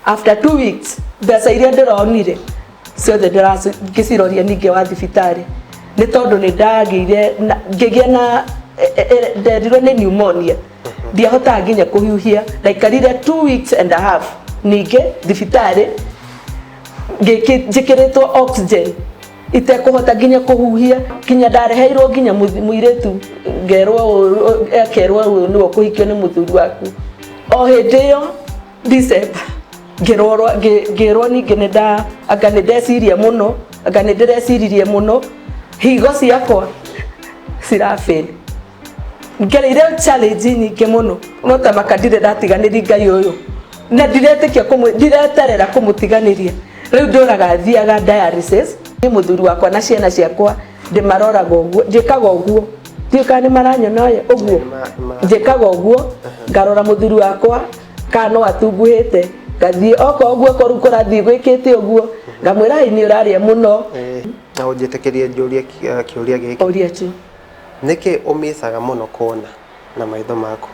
After 2 weeks, mbeca iria ndironire ciothe ndĩragĩciroria ningĩ wa thibitarĩ nĩ tondũ nĩ ndagĩire ngĩgĩa na nderirwo nĩ pneumonia ndiahotaga nginya kũhiũhia ndaikarire 2 weeks and a half ningĩ thibitarĩ njĩkĩrĩtwo oxygen itekũhota nginya kũhuhia nginya ndareheirwo nginya mũirĩtu akerwo nĩwe ũkũhikio nĩ mũthuri waku o hĩndĩ ĩyo December ngĩrwo ningĩ anga nĩ ndeciria mũno anga nĩ ndĩreciririe mũno higo ciakwa cirafĩra ngereire challenge nyingĩ mũno no ta makandire ndatiganĩria Ngai ũyũ na ndireterera kũmũtiganĩria rĩu ndũraga thiaga dialysis nĩ mũthuri wakwa na ciana ciakwa ndĩmaroraga ũguo njĩkaga ũguo ndiũka nĩ maranyona ũguo njĩkaga ũguo ngarora mũthuri wakwa kana atunguhĩte gathie oko ũguo koru kũrathiĩ gwĩkĩte ũguo ngamwĩra nĩ ũrarĩa mũno na ũnjĩtĩkĩrie njũrie kĩũria gĩkĩ ũria tu nĩkĩ ũmĩcaga mũno kuona na maitho maku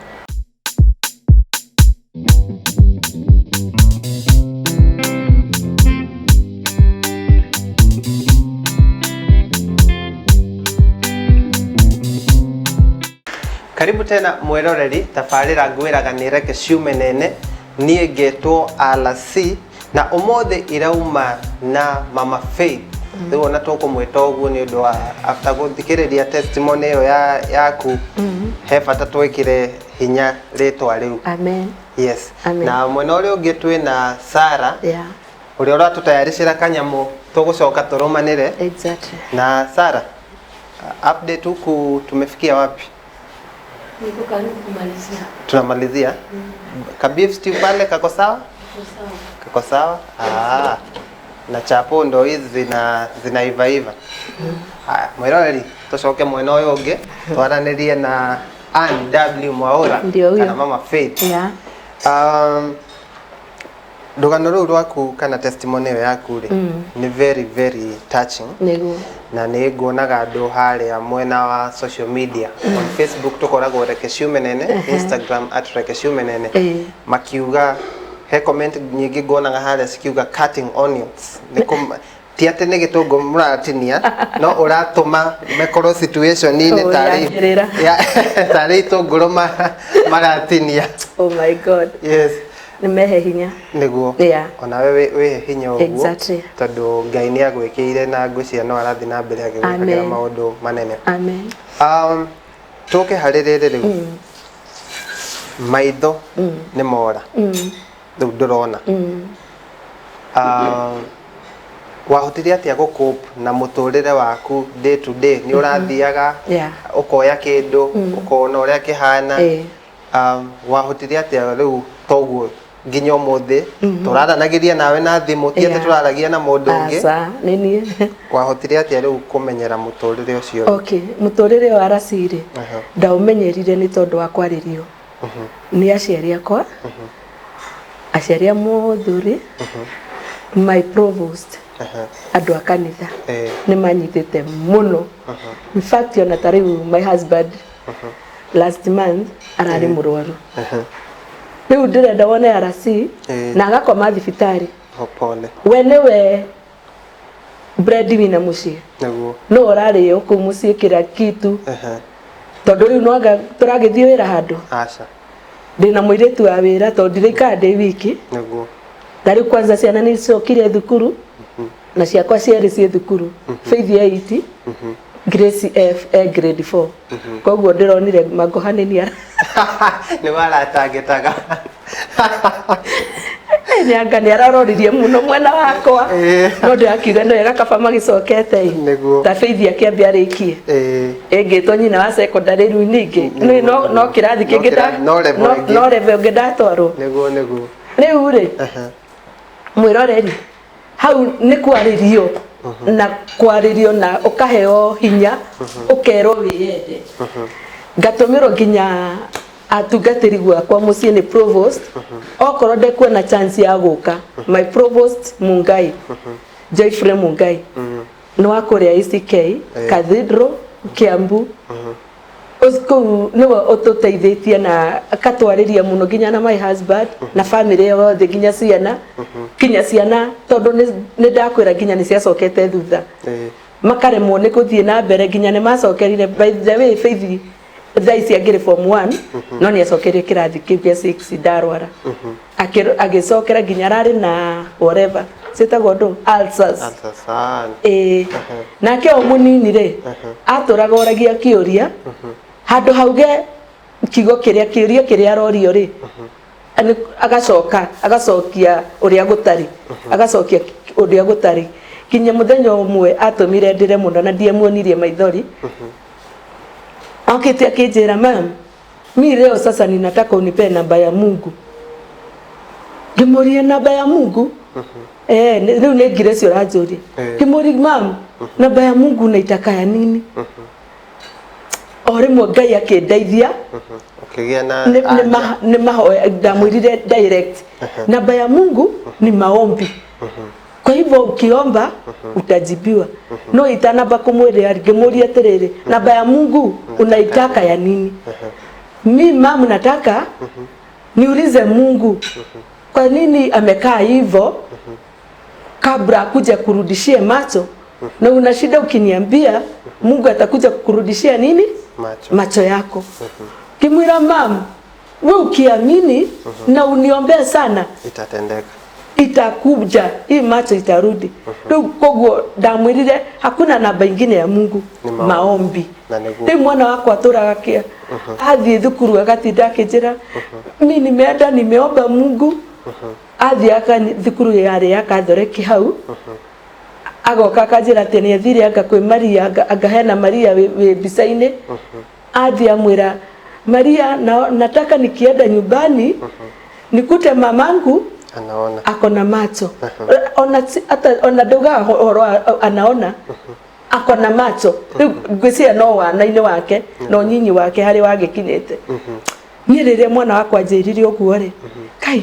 Karibu tena mwĩroreri tabarĩra ngwĩraga nĩ reke ciume nene niĩ ngetwo RC na ũmũthĩ irauma na Mama Faith rĩu ona tũkũmwĩta ũguo nĩ ũndũ wa after gũthikĩrĩria testimony ĩyo yaku he bata twĩkĩre hinya rĩtwa rĩu amen yes amen. Na mwena ũrĩa ũngĩ twĩna Sarah ũrĩa ũratũtayaricĩra kanyamũ tũgũcoka tũrũmanĩre exactly. Na Sarah update huku tumefikia wapi? Niko karibu kumalizia. Tunamalizia? Kabeef stew pale kako sawa? Kako sawa? Na chapo ndo hizi zinaiva. Haya, mwĩroreri tucoke mwena ũyũ ũngĩ twaranĩrie na Ann W Mwaura kana Mama Faith. Ndũgano rũu rwaku kana testimony ĩyo yaku rĩ nĩ very very touching. Nĩguo. Na nĩ nguonaga andũ harĩa mwena wa social media on Facebook tukoragwo reke ciume nene Instagram @reke ciume nene makiuga he comment nyingĩ nguonaga harĩa cikiuga cutting onions ti atĩ nĩ gĩtũngũ mũratinia no ũratũma mekorwo situation inĩ tarĩ itũngũrũ maratinia. Oh my God. Yes. Nimehe hinya niguo ona wewe we hinya ũguo tondũ Ngai nĩ agwĩkĩire na ngũcia no arathi na mbere agĩgwĩkĩra maũndũ manene. Amen. Tũke harĩ rĩrĩ rĩu maitho nĩ mora rĩu ndũrona wahotire atĩa gũcope na mũtũrĩre waku day to day nĩ ũrathiaga ũkoya kĩndũ ũkona ũrĩa kĩhana wahotire atĩa rĩu toguo nginya ũmũthĩ tũraranagĩria nawe na thimũ ti atĩ tũraragia na mũndũ ũngĩ nĩ niĩ wahotire atĩa rĩu kũmenyera mũtũrĩre ũcio? Okay, mũtũrĩre wa RC ndaũmenyerire nĩ tondũ wa kwarĩrio nĩ aciari akwa aciari a mũthuri my provost andũ a kanitha nĩ manyitĩte mũno in fact ona ta rĩu my husband last month ararĩ mũrwaru rĩu ndĩrenda wone RC na agakoma thibitarĩ we nĩwe breadwinner mũciĩ no ũrarĩo kũu mũciĩ kĩrĩa kitu tondũ rĩu no tũragĩthiĩ wĩra handũ ndĩna mũirĩtu wa wĩra tondũ ndĩraikara ndĩ wiki na rĩu kwanza ciana nĩ cicokire thukuru na ciakwa cierĩ ciĩ thukuru Faith 8 Grace F grade 4 koguo ndironire magohanenia nĩ waratangĩtaga Nyanga nĩ araroririe mũno mwena wakwa no ndĩrakiuga nĩ wega kaba magĩcokete ta Faith akĩambia arĩkie ĩngĩtwo nyina wa secondary rĩu ningĩ no kĩrathi kĩngĩ no level ũngĩ ndatwarwo rĩu rĩ mwĩroreri hau nĩ kwarĩrio na kwarĩrio na ũkaheo hinya ũkerwo wĩyende ngatũmĩrwo nginya atungatĩri gwakwa mũciĩ nĩ provost okorwo ndekuona chance ya gũka my provost Mungai Joyfrey Mungai nĩ wa kũrĩa ECK Cathedral Kiambu Usko niwe ututeithĩtie na akatwarĩria mũno nginya na my husband na family yothe nginya ciana kinya ciana tondu nĩ ndakwĩra nginya nĩ ciacokete thutha makaremwo nĩ gũthiĩ na mbere nginya nĩ macokerire by the way Faith thaici agĩrĩ form 1 no nĩ acokerie kĩrathi kĩu gĩa 6 ndarwara agĩcokera nginya ararĩ na whatever setagwo ndo ulcers nake o mũnini rĩ atũraga oragia kĩũria handũ hauge kigo kĩrĩa arorio rĩ agacokia ũrĩa gũtarĩ agacokia ũrĩa gũtarĩ kinya mũthenya ũmwe atũmire ndĩre mũno na ndiamuonirie maithori akĩte akĩnjĩra mam mimi leo sasa ninataka unipe namba ya Mungu ngĩmũria namba ya Mungu rĩu nĩ ngire ũranjũria ngĩmũria mam namba ya Mungu naitaka ya nini o rĩmwe Ngai akĩndeithia ukigĩa na nĩ mahoya ndamwĩrire direct namba ya Mungu ni maombi kwa hivyo ukiomba utajibiwa no itanamba kumwĩrĩa ngĩmũria atĩrĩrĩ namba ya Mungu unaitaka ya nini mimi mama nataka niulize Mungu kwa nini amekaa hivyo kabla kuja kurudishia macho na una shida ukiniambia Mungu atakuja kukurudishia nini macho yako kimwira mama wewe ukiamini na uniombea sana itatendeka itakuja hii macho itarudi koguo ndamwirire hakuna namba ingine ya Mungu maombi ni mwana wako atũraga kia athiĩ thukuru agatinda akĩnjĩra mimi nimeomba Mungu athiĩ aka thukuru yarĩ ya Catholic hau agoka akanjĩra atĩ nĩ athire anga kwĩ Maria angahena Maria wĩ bica-inĩ athiĩ amwĩra Maria nataka nikienda nyumbani nikute mamangu akona macho ona ndoga horo anaona akona macho ngwĩciria no wana-inĩ wake no nyinyi wake harĩ wagĩkinyĩte niĩ rĩrĩa mwana wakwa njĩrire ũguo rĩ kai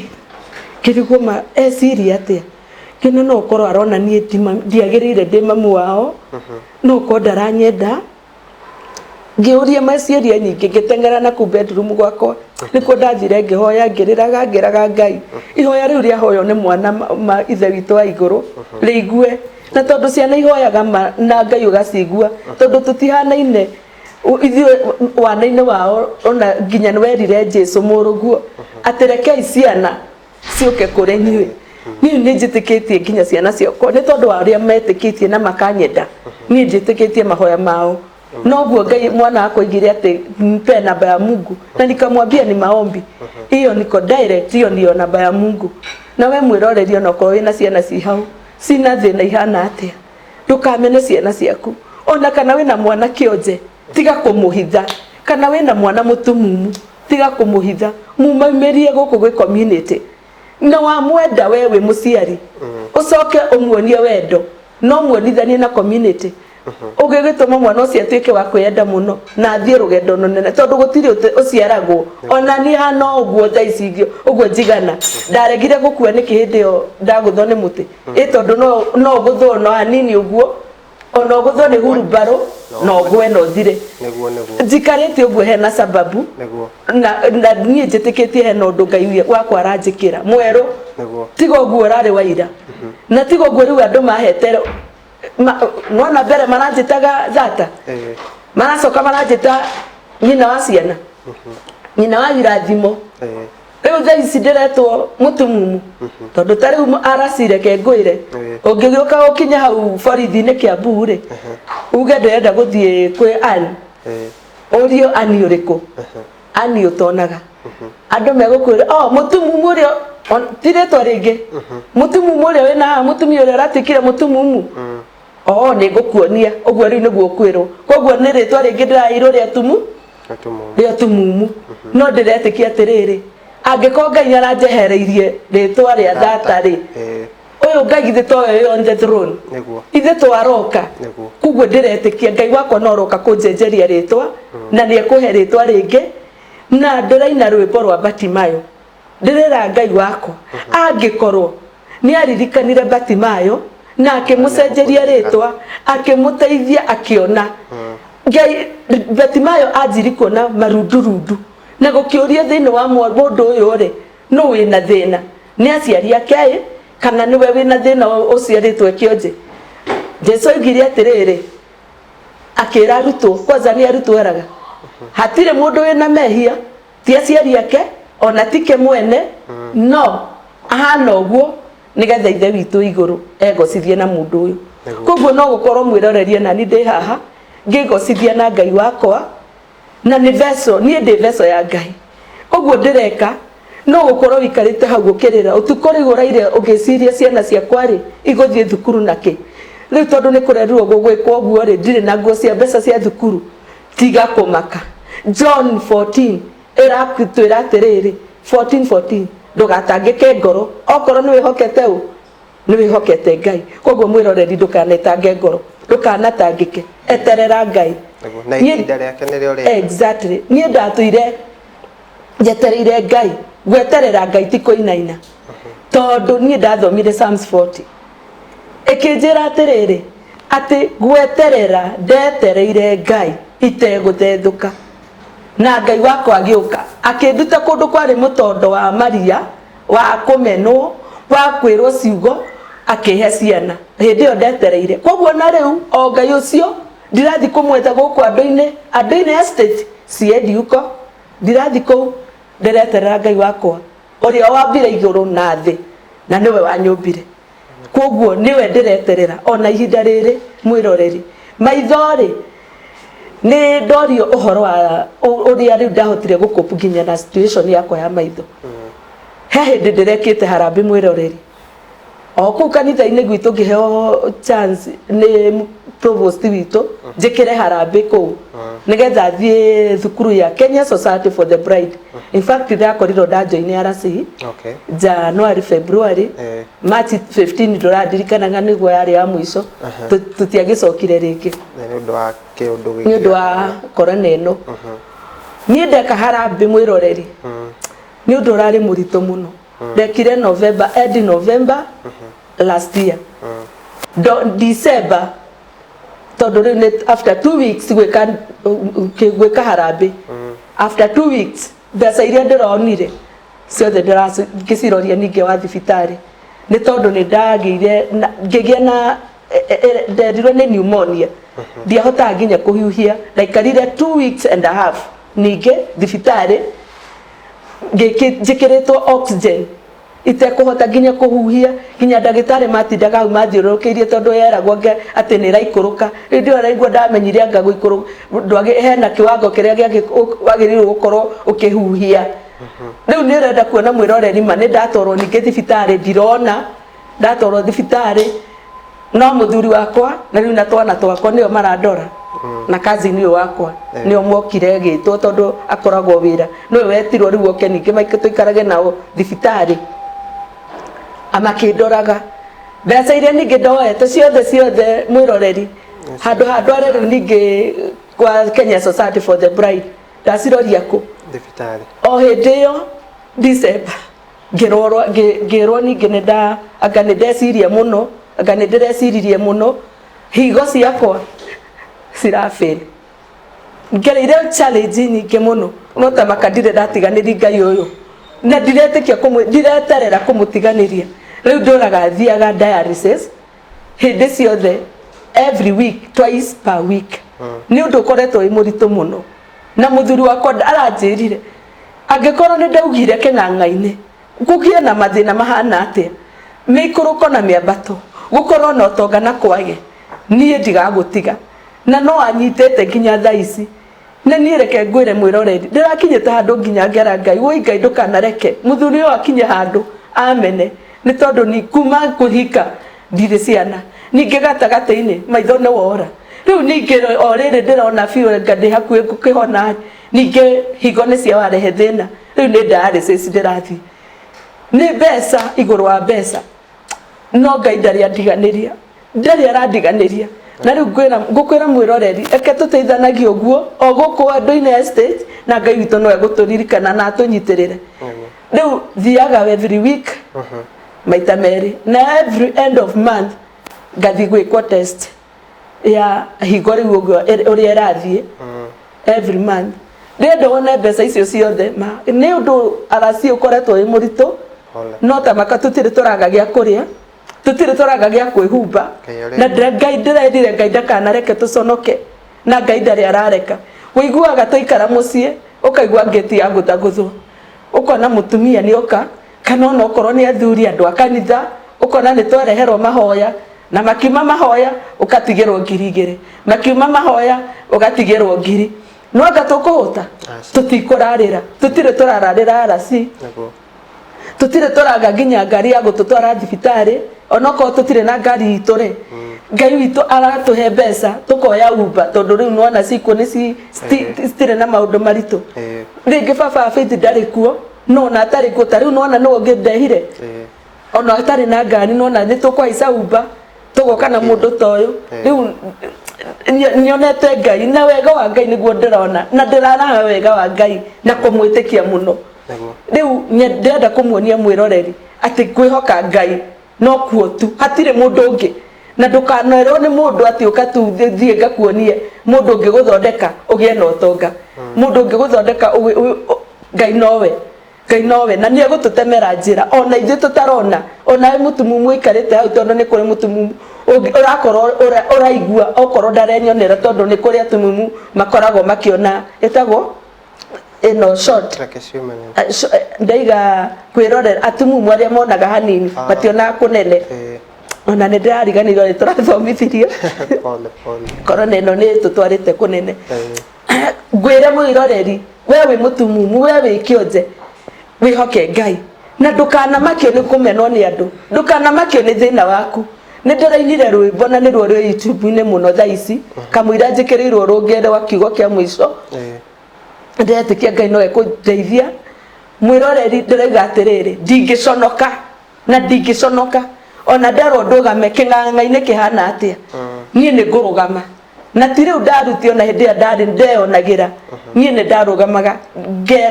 kĩrigoma eciria atĩa kĩno no ũkorwo arona niĩ ndiagĩrĩire ndĩ mamu wao no ũkorwo ndaranyenda ngĩũria maciaria nyingĩ ngĩteng'era na kũu bedroom gwakwa nĩkuo ndathire ngĩhoya ngĩrĩraga Ngai ihoya rĩu rĩahoywo nĩ mwana ithe witũ wa igũrũ rĩigue na tondũ ciana ihoyaga na Ngai ũgacigua tondũ tũtihanaine ithuĩ wana-inĩ wao ona nginya nĩwerire Jesũ mũrũguo atĩ rekei ciana ciũke kũrĩ niĩ nĩ njĩtĩkĩtie nginya ciana ciakwa nĩ tondũ wa arĩa metĩkĩtie na makanyenda niĩ njĩtĩkĩtie mahoya mao noguo Ngai mwana wako igire ati mpe namba ya Mungu na nikamwambia ni maombi hiyo niko direct hiyo ndio namba ya Mungu na we mwĩrorerio no ko wina ciana ci hau sina thina ihana atia ndukamene ciana ciaku ona kana wina mwana kionje tiga kumuhitha kana wina mwana mutumumu tiga kumuhitha mumaimerie guku gwi community na wa mwenda wewe muciari ucoke umwonie wendo no mwonithanie na community ũgĩgĩtũma mwana ũcio atuĩke wa kwenda mũno na athiĩ rũgendo rũnene tondũ gũtirĩ ũciaragwo ona niĩ hana ũguo thaa ici ingĩ ũguo njigana ndaregire gũkua nĩkĩ hĩndĩ ĩyo ndagũthwo nĩ mũtĩ tondũ no ũgũthwo no hanini ũguo ona ũgũthwo nĩ hurumbarũ na ũgwe na ũthire njikarĩte ũguo hena sababu na niĩ njĩtĩkĩtie hena ũndũ Ngai wakwa aranjĩkĩra mwerũ tiga ũguo ũrarĩ wa ira na tiga ũguo rĩu andũ mahete mwana mbere maranjĩtaga thata maracoka maranjĩta nyina wa ciana nyina wa irathimo rĩu thaa ici ndĩretwo mũtumumu tondũ ta rĩu aracire kengũire ũngĩgĩũka ũkinye hau borithi-inĩ Kiambu rĩ uge ndĩrenda gũthiĩ kwĩ Ann ũrio Ann ũrĩkũ Ann ũtonaga andũ megũkwĩra mũtumumu ũrĩa ti rĩtwa rĩngĩ mũtumumu ũrĩa wĩna mũtumia ũrĩa ũratuĩkire mũtumumu nĩ ngũkuonia ũguo rĩu nĩguo kwĩrwo koguo nĩ rĩtwa rĩngĩ ndĩrairwo rĩa tumumu no ndĩretĩkia atĩrĩrĩ angĩkorwo Ngai aranjehereirie rĩtwa rĩa thata rĩ ũyũ Ngai githĩ towe on the throne ithe twaroka koguo ndĩretĩkia Ngai wakwa no roka kũnjenjeria rĩtwa na nĩ ekũhe rĩtwa rĩngĩ na ndĩraina rwĩmbo rwa Batimayo ndĩrera Ngai wakwa angĩkorwo nĩ aririkanire Batimayo na akĩmũcenjeria rĩtwa akĩmũteithia akĩona ngai Betimayo ajiri kuona marundu na gukiuria thina wa mundu uyu ri no wina thina ni aciari ake kana niwe wina thina uciaritwe kionje Jesu augire atiriri akira arutwo kwanza ni arutwo eraga hatire mundu wina mehia ti aciari ake ona tike mwene no ahana uguo nigetha ithe witu iguru egocithie na mundu uyu koguo no gukorwo mwirorerie na ni ndi haha ngigocithia na Ngai wakwa na ni veso ni ndi veso ya Ngai koguo ndireka no gukorwo wikarite hau gukirira utukorigoraire ugiciria ciana ciakwa ri iguthie thukuru naki riu tondu ni kurerwo gugwikwo guo ri ndire na nguo cia mbeca cia thukuru tiga kumaka John 14 irakwitwira atiriri 14:14 ndugatangike ngoro okoro ni wihokete ni wihokete Ngai koguo mwiroreri ndukanetange ngoro ndukanatangike eterera Ngai na ihinda riake ni rio ri exactly ni ndatuire njetereire Ngai gweterera Ngai ti kuinaina tondu ni ndathomire Psalms 40 ikinjira atiriri ati gweterera ndetereire Ngai iteguthethuka na Ngai wakwa agiuka akinduta kundu kwari mutondo wa Maria wa kumenwo wa kwirwo ciugo akihe ciana hindi yo ndetereire koguo na riu o Ngai ucio ndirathi kumwetha guku andu-ini estate ciendi uko ndirathi ku ndireterera Ngai wakwa uria wambire iguru na thi na niwe wanyumbire koguo niwe ndireterera ona ihinda riri mwiroreri maithori ni ndorio uhoro wa uria riu ndahotire gukopu nginya na situation yakwa ya maitho he hindi ndirekite harambe mwiroreri o ku kanitha-ini gwitu ngiheo chance ni provost witu njikire harambe ku nigetha thie thukuru ya Kenya Society for the Bride in fact ndakorirwo ndajoine RC January February March 15 ndoradirikanaga niguo yari ya mwisho tutiagicokire ringi ni undu wa korona ino ni ndeka harambe mwiroreri ni undu urari murito muno ndekire November end November last year December tondu riu after 2 weeks gwika harambe after 2 weeks mbeca iria ndironire ciothe ndiraciroria ninge wa thibitari ni tondu ni ndagiire ngigia na nderirwo ni pneumonia ndiahota nginya kuhiuhia ndaikarire 2 weeks and a half ninge thibitari ngikiritwo oxygen itekuhota nginya kuhuhia nginya ndagitari matindaga au mathiurukirie tondu yeragwo ati ni raikuruka ndio araigwa ndamenyire anga guikuru ndwage hena kiwango kiria giagirirwo gukorwo ukihuhia riu ni renda kuona mwiroreri ma ni ndatorwo ninge thibitari ndirona ndatorwo thibitari no muthuri wakwa na riu na twana twakwa nio marandora na kazi niyo wakwa nio mwokire gitwo tondu akoragwo wira no wetirwo riu oke ninge maike tuikarage nao thibitari amakindoraga mbeca iria ninge ndoete ciothe mwiroreri handu arero ninge kwa Kenya Society for the Bride ndaciroria ku thibitari o hindi yo December ngirwo ninge nenda anga ndeciria muno anga ndirecirie muno higo ciakwa cirafeli ngereire challenge nyingi muno no ta makadire ndatiganiri Ngai uyu na ndiretekia ndireterera kumutiganiria riu ndoraga thiaga dialysis hindi ciothe every week twice per week ni undu ukoretwo i murito muno na muthuri wakwa aranjirire angikorwo ni ndaugire king'ang'a-ini gugie na mathina mahana atia mikuruko na miambato gukorwo na utonga na kwage nie ndigagutiga na no anyitete nginya thaici na nie reke ngwire mwiroreri ndirakinyite handu nginya ngera Ngai woi Ngai ndukanareke muthuri uyu akinye handu amene ni tondu ni kuma kuhika ndire ciana ninge gatagati-ini maitho no wora riu ninge orire ndirona biu ngadi hakuhi kukihona ninge higo ni cia warehe thina riu ni dialysis ndirathi ni mbeca iguru wa mbeca no Ngai ndari arandiganiria na riu ngukwira mwiroreri eke tuteithanagie uguo o guku andu-ini estate na Ngai witu no eguturirikana na atunyitirire riu thiaga every week maita meri na every end of month ngathi gwikwo test ya higori ugo uri erathie every month rendo wona mbeca icio ciothe ma ni undu arasi ukoretwo i murito no ta makatutire turaga gya kuria tutire turaga gya kwihumba na Ngai ndire Ngai ndakanareke tuconoke na Ngai ndari arareka wiguaga toikara mucie ukaigua ngeti ya guthaguthwo ukona mutumia ni oka kana no korwo ni athuri andu akanitha ukona ni twareherwo mahoya na makiuma mahoya ukatigirwo ngiri igiri makiuma mahoya ukatigirwo ngiri no gatukuhuta tutikurarira tutire turararira arasi tutire turaga nginya ngari ya gututwara thibitari onoko tutire na ngari itore Ngai witu aratuhe mbeca tukoya Uber tondu riu nona ciko ni stire na maundu maritu ringi baba Faith ndari kuo no na atari kuo tariu nona no ngindehire ona atari na ngari nona ni tukwaica Uber tugoka na mundu toyo riu nyonete Ngai na wega wa Ngai niguo ndirona na ndirara wega wa Ngai na kumwitikia muno riu ndenda kumuonia mwiroreri ati kwihoka Ngai no kuo tu hatire mundu ungi na ndukanerwo ni mundu ati ukatu thie ngakuonie mundu ungi guthondeka ugie na utonga mundu ungi guthondeka Ngai nowe na nie gututemera njira ona ithu tutarona ona mutumumu ikarite hau tondu ni kuri mutumumu urakorwo uraigua okorwo ndarenyonera tondu ni kuri atumumu makoragwo makiona etagwo ino short ndaiga kwirorera atumumu aria monaga hanini mationa kunene ona ni ndirariganirwo ni turathomithirio korona ino ni tutwarite kunene ngwire mwiroreri wewe mutumumu wewe kionje wihoke Ngai na ndukana makio ni kumenwo ni andu ndukana makio ni thina waku ni ndirainire rwimbo na ni ruo rwa YouTube ni muno thaici kamwira njikirirwo rungere wa kiugo kia mwisho ndetikia Ngai no ekundeithia mwiroreri ndiraiga atiriri ndingiconoka na ndingiconoka ona ndero ndugame king'ang'aine kihana atia nie ni ngurugama na tiriu ndarutio na hindi ndari ndeonagira nie ni ndarugamaga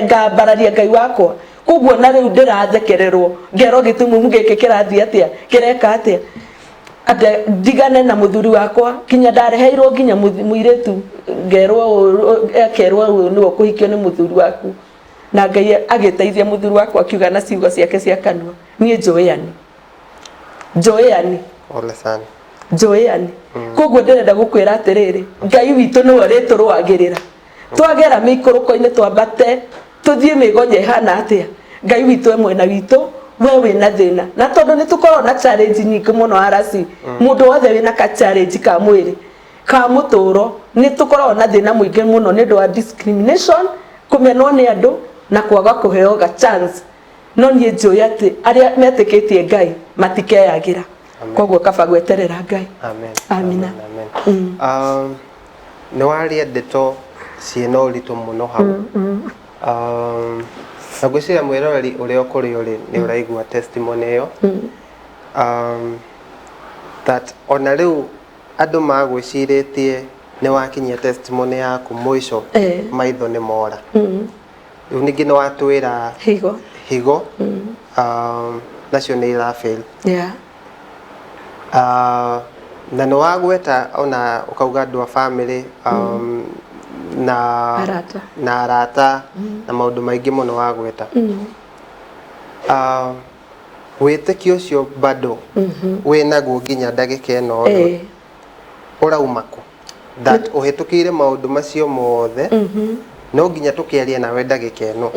ngambararia Ngai wakwa kuguo na riu ndirathekererwo ngero gitumumu giki kirathi atia kireka atia ate ndigane na muthuri wakwa kinya ndareheirwo nginya muiretu ngerwo ekerwo niwo kuhikio ni muthuri waku na Ngai agiteithia muthuri wakwa akiuga na ciugo ciake cia kanua nie Joeani ole sana Joeani kuguo ndirenda gukwira atiriri Ngai witu no riturwagirira twagera mikuruko-ini twambate tuthie migonye hana atia Ngai witu mwena witu wewe na thina na tondu ni tukorwo na challenge nyingi muno arasi mundu wothe wina ka challenge ka mwiri ka muturo ni tukorwo na thina mwingi muno ni ndo discrimination kumenwo ni andu na kwaga kuheo ga chance no nie njoya ati aria metikitie Ngai matikeyagira koguo kaba gweterera Ngai amina ni waria ndeto ciena uritu muno hau na gwiciria mwiroreri uria ukuri uri ni uraigua testimony iyo that ona riu andu magwiciritie ni wakinyia testimony yaku mwisho maitho ni mora riu ningi ni watwira higo nacio ni irafail na no wagweta ona ukauga andu a family na arata na maundu maingi muno wagweta witikio cio bado winaguo nginya ndagika ino uraumaku that uhitukire maundu macio mothe no nginya tukiaria nawe ndagika ino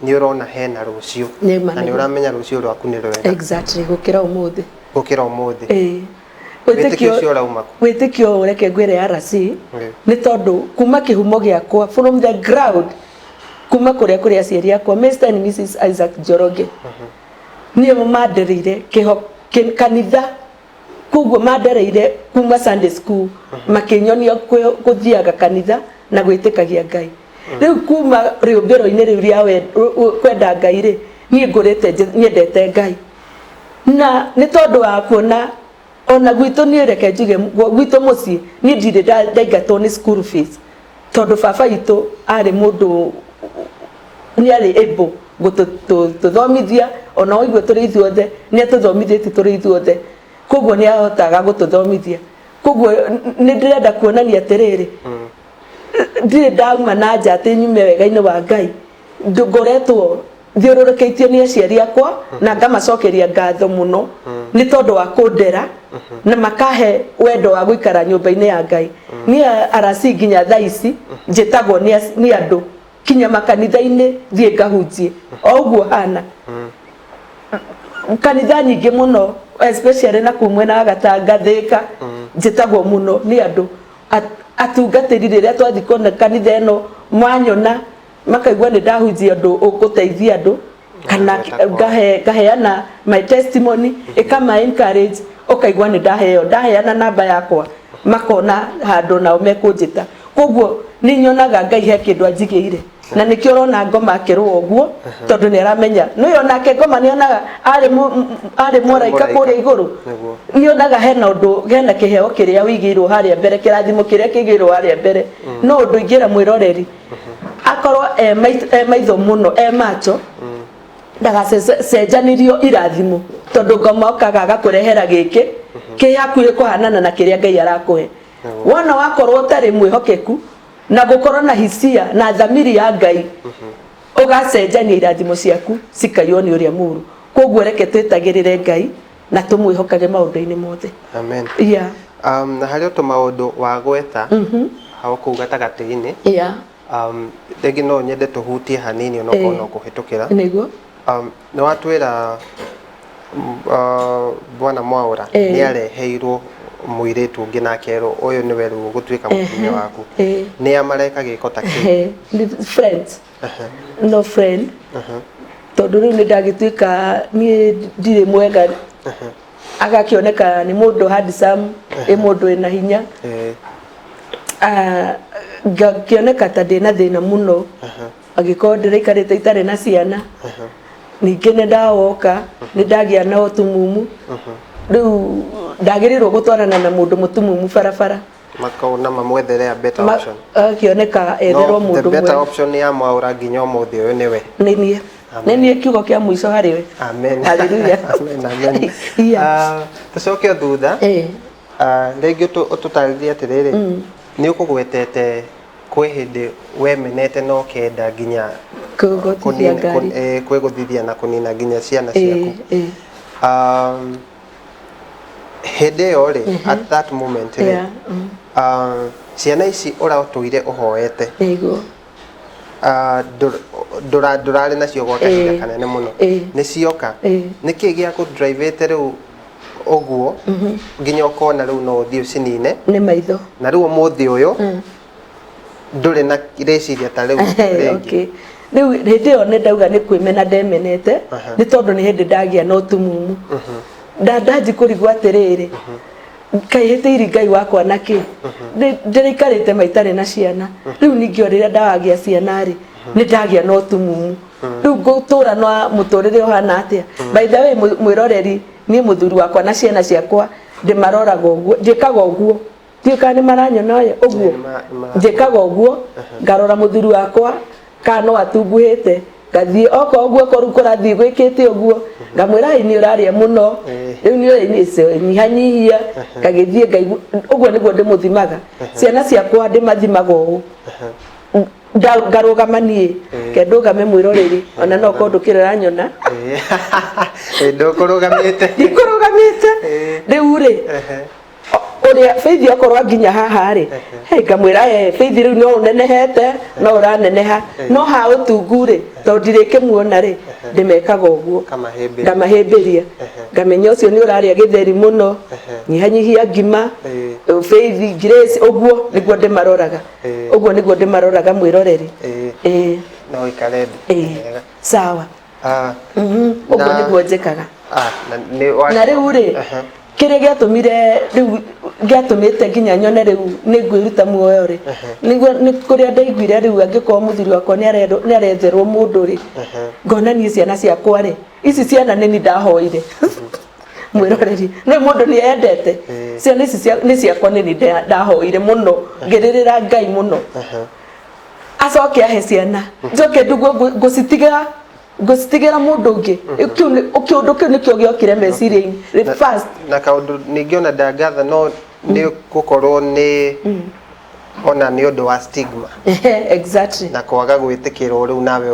ni urona hena rucio na ni uramenya rucio rwaku ni rwega exactly gukira umuthi witikio ureke ngwire arasi ni tondu kuma kihumo giakwa from the ground kuma kuria aciari akwa Mr and Mrs Isaac Njoroge nio mandereire kanitha kuguo mandereire kuma Sunday school makinyonia kuthiaga kanitha na gwitikagia Ngai riu kuma riumbiro-ini riu ria kwenda Ngai ri nie ngurite nyendete Ngai na ni tondu wa kuona ona gwitu ni reke njuge gwitu muci ni ndire ndaigatwo ni school fees tondu baba itu ari mundu ni ari able gututhomithia ona oigwe turi ithuothe ni atuthomithitie turi ithuothe koguo ni ahotaga gututhomithia koguo ni ndirenda kuonania atiriri ndire ndauma na njate nyume wega-ini wa Ngai ngoretwo thiururukeitio ni aciari akwa na ngamacokeria ngatho muno ni tondu wa kundera na makahe wendo wa guikara nyumba-ini ya Ngai ni arasi nginya thaa ici njitagwo ni andu kinya makanitha-ini thie ngahunjie o uguo hana kanitha nyingi muno especially na kumwena wa Gatanga Thika njitagwo muno ni andu atungatiri riria twathi kona kanitha ino mwanyona makaigua ni ndahunjia andu uguteithia andu kana ngaheana my testimony ikama encourage ukaigua ni ndaheana namba yakwa makona handu nao mekunjita koguo ni nyonaga Ngai he kindu anjigiire na nikio urona ngoma akirwo uguo tondu ni aramenya no nake ngoma ni onaga ari moraika kuria iguru ni onaga hena kiheo kiria wigirwo haria mbere kirathimo kiria kigirwo haria mbere no undu ingira mwiroreri akorwo maitho muno macho ndagacenjanirio irathimo tondu ngoma okaga agakurehera giki ki hakuhi kuhanana na kiria Ngai arakuhe wona wakorwo tari mwihokeku na gukorwo na hisia na thamiri ya Ngai ugacenjania irathimo ciaku cikaiywo ni uria muru koguo reke twitagirire Ngai na tumwihokage maundu-ini mothe amen yeah na hari to maundu wa gweta hau kuu gatagati-ini yeah rĩngĩ no nyende tũhutie hanini onokorwo no kũhĩtũkĩra nĩguo nĩ watwĩra Bwana Mwaũra nĩ areheirwo mũirĩtu ũngĩ na akerwo ũyũ nĩwe rĩu ũgũtuĩka mũtumia waku nĩ amareka gĩko ta kĩu friends no friend tondu rĩu nĩ ndagĩtuĩka niĩ ndirĩ mwega agakĩoneka nĩ mũndũ handsome mũndũ ena hinya ngakĩoneka ta ndĩna thĩna mũno agĩkorwo ndĩraikarĩte itarĩ na ciana ningĩ nĩ ndawoka nĩ ndagĩa na ũtumumu rĩu ndagĩrĩirwo gũtwarana na mũndũ mũtumumu barabara makona mamwethere a better option akĩoneka etherwo mũndũ the better option ya Mwaũra nginya ũmũthĩ ũyũ nĩwe nĩ niĩ kiugo kĩa mũico harĩ we amen haleluya amen tũcoke thutha rĩngĩ ũtũtarĩrie atĩrĩrĩ nĩ ũkũgwetete kwĩ hĩndĩ wemenete no kenda nginya kwĩgũthithia na kũnina nginya ciana ciaku hĩndĩ ĩyo rĩ at that moment rĩ ciana ici ũratũire ũhoete ndũrarĩ nacio gwa kahinda kanene mũno nĩ cioka nĩkĩ gĩa kũdrivĩte rĩu oguo nginya ukona riu no thio cinine ni maitho na riu umuthi uyu nduri na reciria ta riu okay riu hindi yo ni ndauga ni kwimena ndemenete ni tondu ni hindi ndagia no tumumu ndanji kurigwa atiriri kaihitiiri Ngai wakwa naki ndirikarite maitare na ciana riu ningio riria ndawagia ciana ri ni ndagia no tumumu riu gutura no muturire uhana atia by the way mwiroreri ni muthuri wakwa na ciana ciakwa ndimaroraga uguo njikaga uguo tiuka ni maranyona uguo njikaga uguo ngarora muthuri wakwa kana atunguhite gathie oko uguo koru kurathie gwikite uguo ngamwira ni uraria muno riu ni nyihanyihia kagithie Ngai uguo niguo ndimuthimaga ciana ciakwa ndimathimaga uguo ngarugamanie kendugame mwiroreri ona no kondu kirera nyona ndukurugamite riu ri uria Faith akorwa nginya haha ri ngamwira Faith riu no unenehete no uraneneha no ha utungu ri to ndirike muona ri ndimekaga uguo ngamahimbiria ngamenya ucio ni uraria githeri muno nyihanyihia ngima Faith Grace uguo niguo ndimaroraga uguo niguo ndimaroraga mwiroreri no ikare sawa uguo niguo njikaga na riu ri kire giatumire riu giatumite nginya nyone riu ningwiruta muoyo ri niguo ni kuria ndaiguire riu angiko muthuri wakwa ni aretherwo mundu ri ngona ni ciana ciakwa ri ici ciana ni ndahoire mwiroreri no mundu ni endete ciana ici ni ciakwa ni ndahoire muno ngiririra Ngai muno acoke ahe ciana njoke ndugu gusitigira mundu ungi ukiundu kiu nikio giokire meciria-ini first na kaundu ningiona ndagatha no ni gukorwo ni ona ni undu wa stigma exactly na kwaga gwitikirwo riu nawe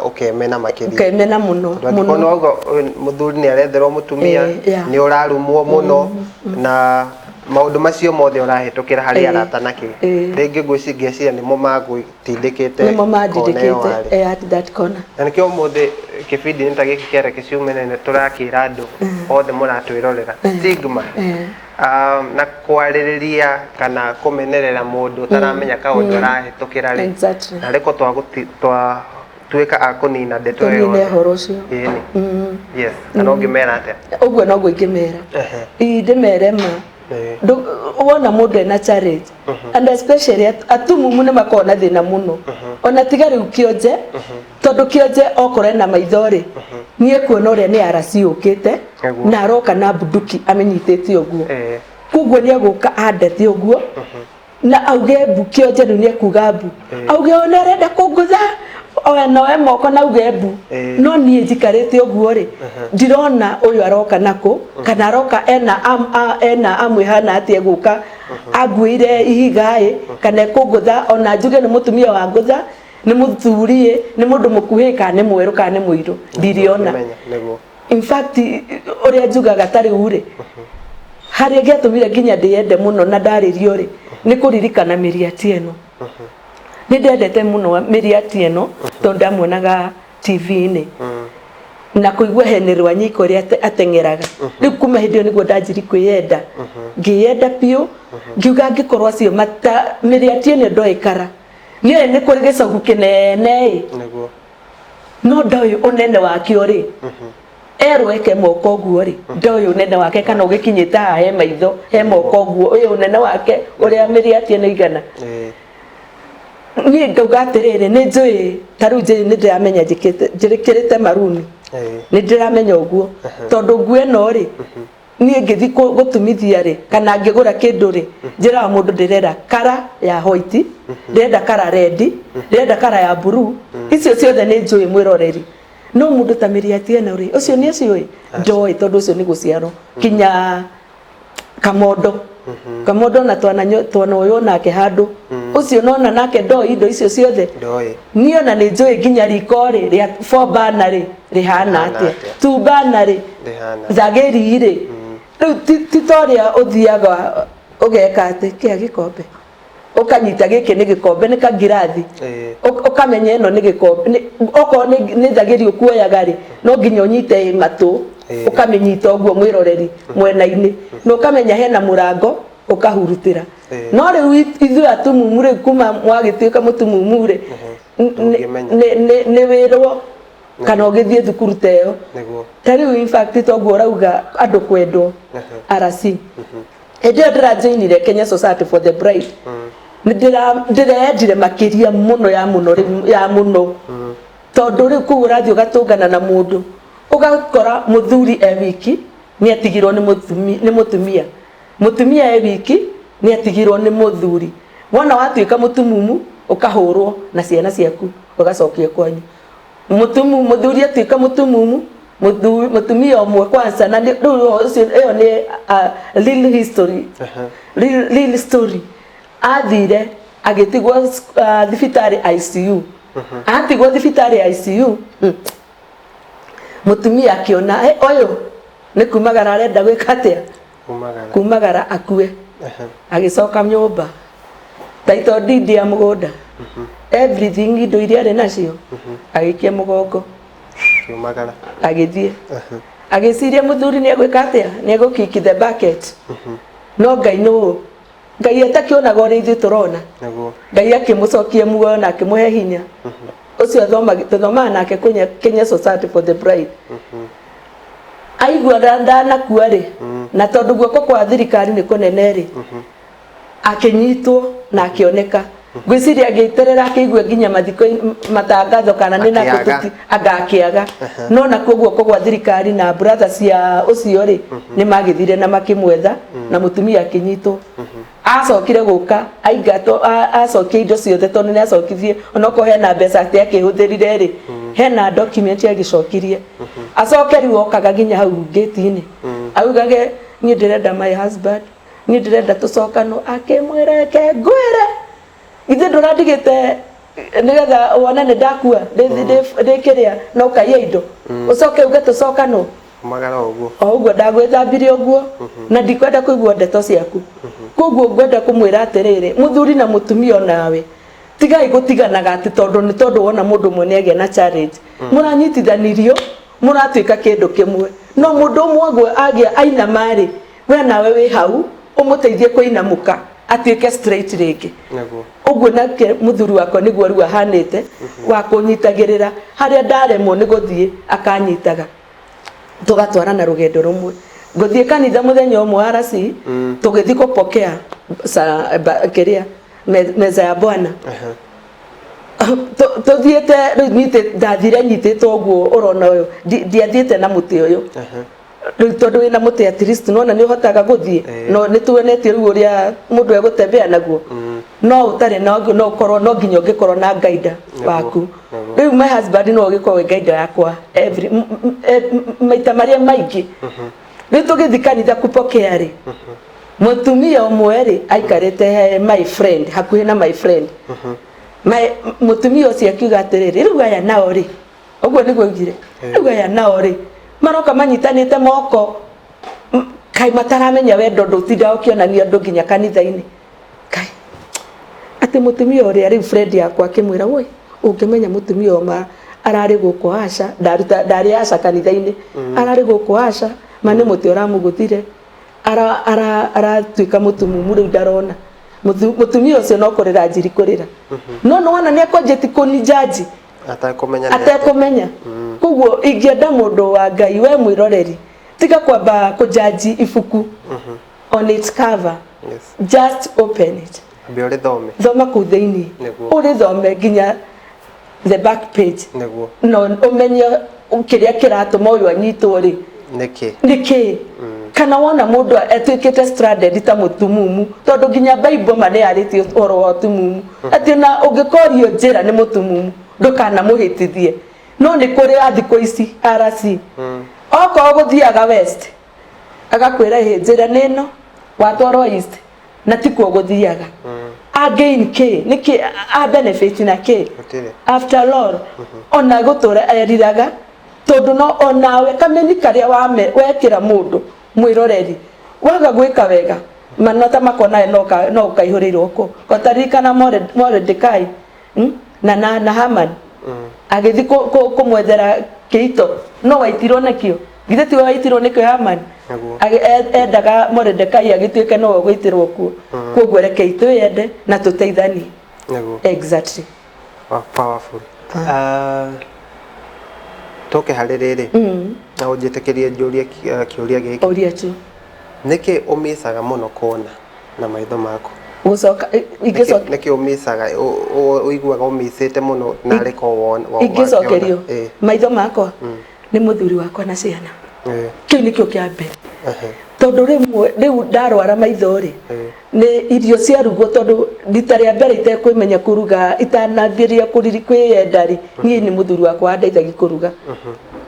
ukemena makiri ukemena muno muno ugo muthuri ni aretherwo mutumia ni urarumwo muno na maundu macio mothe urahitukira hari arata naki ringi gwiciria nimo magwitindikite at that corner na nikio mothe kibindi nita giki kere kiciumenene turakira andu othe muratwirorera stigma na kwaririria kana kumenerera mundu taramenya kaundu arahitukira ri na riko twa tuika akunina ndeto yo yes na ngimera ate ubwo no ngimera ndimerema wona mundu ena challenge and especially atumumu ne makona thina muno ona tigari ukioje tondu kioje okore na maithori nie kuona uri ni arasi ukite na aroka na bunduki amenyitete oguo kugwo ni aguka andete oguo na auge bukioje ni kuga bu auge ona renda kugutha ona moko na auge bu no nie jikarete oguo ri ndirona uyu aroka nako kana aroka ena amwihana atie guka agwire ihigae kana kugutha ona njuge ni mutumia wa ngutha ni muthurie ni mundu mukuhika ni mweru kana ni muiru ndiriona in fact uria njugaga tari ure hari getumire nginya ndiyende muno na ndaririo ri ni kuririkana Miriati eno ni ndendete muno Miriati eno tondu amuonaga TV-ini na kuigua henerwa nyiko ria atengeraga riu kuma hindio niguo ndanjiri kwiyenda ngiyenda pio ngiuga ngikorwo acio mata Miriati eno ndoikara ni kuri gicogu kinene no ndoyo unene wakio ri erweke moko guo ri ndoyo unene wake kana ugikinyita he maitho he moko guo uyu unene wake uria Miriati eno igana ni ngauga atiriri ni njui taru nje ni ndiramenya njirikirite maruni ni ndiramenya uguo tondu nguo eno ri ni ngithi gutumithia ri kana ngigura kindu ri njira mundu ndirenda kara ya white ndirenda kara red ndirenda kara ya blue icio ciothe ni njui mwiroreri no mundu ta Miriati eno ri ucio ni acio ndoi tondu ucio ni guciaro kinya kamondo kamondo na twana uyu nake handu ucio nona nake ndoi indo icio ciothe ndoi ni ona ni njui nginya riko ri ria 4 banner rihana atia 2 banner rihana zageri ri titoria uthiaga ugeka ati kia gikombe ukanyita giki ni gikombe ni kangirathi ukamenya eno ni gikombe oko ni thagiri ukuoyaga ri no nginya unyite matu ukamenyita oguo mwiroreri mwena-ini no ukamenya hena murango ukahurutira no riu ithu atumumu ri kuma mwagituika mutumumu ri ni wirwo kana ugithie thukuru teo tariu in fact toguo rauga andu kwendwo arasi ndio ndirajoinire Kenya Society for the Bride ndiraendire makiria muno ya muno tondu ri kugura thio gatungana na mundu ugakora muthuri wiki ni atigirwo ni mutumia wiki ni atigirwo ni muthuri wona watuika mutumumu ukahurwo na ciana ciaku ugacokia kwanyu muthuri atuika mutumumu mutumia omwe kwanza na iyo ni real history real story athire agitigwo thibitari ICU atigwo thibitari ICU mutumia akiona oyo ni kumagara arenda gwika atia kumagara akue agicoka nyumba taito didi ya mugunda everything indo iria ari nacio agikia mugongo kumagara agithie agiciria muthuri ni egwika atia ni egukick the bucket no Ngai no Ngai atakionaga uri ithu turona Ngai akimucokia muoyo na akimuhe hinya ucio thoma nake Kenya Society for the Bride aigua ndana kuwa ri na tondu guoko kwa thirikari ni kunene ri akinyitwo na akioneka gwiciria agiterera akigwe nginya mathiko matangatho kana ni na kututi agakiaga no na guoko kwa thirikari na brothers ya ucio ri ni magithire na makimwetha na mutumia akinyitwo acokire guka aigato acokie indo ciothe tondu ni acokithie onoko hena mbeca ati akihuthirire ri hena document agicokirie acoke riu okaga nginya hau gate-ini augage ni ndirenda my husband ni ndirenda tucokano akimwireke ngwire ithe ndurandigite nigetha wona ni ndakua ndikiria no kaiya indo ucoke uge tucokano magara uguo uguo ndagwithambirie uguo na ndikwenda kuigua ndeto ciaku koguo ngwenda kumwira atiriri muthuri na mutumia nawe tigai gutiganaga ati tondu ni tondu wona mundu mwe niagia na challenge muranyitithanirio muratwika kindu kimwe no mundu umwe agia aina mari we nawe wi hau umuteithie kuinamuka atwike straight ringi naguo uguo nake muthuri wako niguo riu ahanite wa kunyitagirira haria ndaremwo ni guthie akanyitaga tugatwarana rugendo rumwe guthie kanitha muthenya umwe arasi tugithii kupokea kiria meza ya Bwana tuthiete nyite ndathire nyititwo uguo urona uyu ndiathiete na muti uyu tondu wina muti at least nona ni uhotaga guthie no nituonetie riu uria mundu egutembea naguo no utare no ukorwo no nginya ungikorwo na guide waku riu my husband no ugikorwo guide yakwa every maita maria maingi riu tugithikanitha kupokea ri mutumia umwe ri aikarite my friend hakuhi na my friend mutumia ucio akiuga atiriri riu aya nao ri uguo niguo ngire riu aya nao ri maroka manyitanite moko kai mataramenya wendo ndutinda ukionania ndu nginya kanitha-ini kai ati mutumia uria riu friend yakwa akimwira woi ungimenya mutumia oma arari guku Asha ndari Asha kanitha-ini arari guku Asha mane muti uramuguthire ara twika mutumumu riu ndarona mutumia ucio no kurira njiri kurira no wona ni akonjeti kunijaji atakumenya koguo ingienda mundu wa Ngai we mwiroreri tiga kwamba kujaji ifuku on its cover just open it biore thoma ku thiini uri thome nginya the back page no umenye kiria kiratuma uyu anyitwo ri niki kana wona mundu etwikite stranded ta mutumumu tondu nginya Bible mane ariti oro wa tumumu ati na ungikorio njira ni mutumumu ndukana muhitithie no ni kuri athiko ici arasi oko guthiaga west agakwira he njira nino watwaro east na tikuo guthiaga again k niki a benefit na k after all ona gutura eriraga tondu no onawe kameni karia wekira mundu mwiroreri waga gwika wega manota makona no kaihuriirwo ko kotarikana Mordecai na Haman agithi kumwethera kiito no waitirwo nakio githe ti waitirwo nikio Haman endaga Mordecai agituike no gwitirwo kuo koguo reke itu yende na tuteithani exactly powerful toke harerere na ujitekerie njuria kiuria giki uria tu niki umisaga muno kona na maitho mako gucoka igicoka niki umisaga uiguaga umisite muno na reko wona igicokerio maitho mako ni muthuri wakwa na ciana kiu nikio kiambe tondu riu ndarwara maitho ri ni irio cia rugo tondu rita ria mbere itekwimenya kuruga itanambiria kwiyenda ri nie ni muthuri wakwa andeithagia kuruga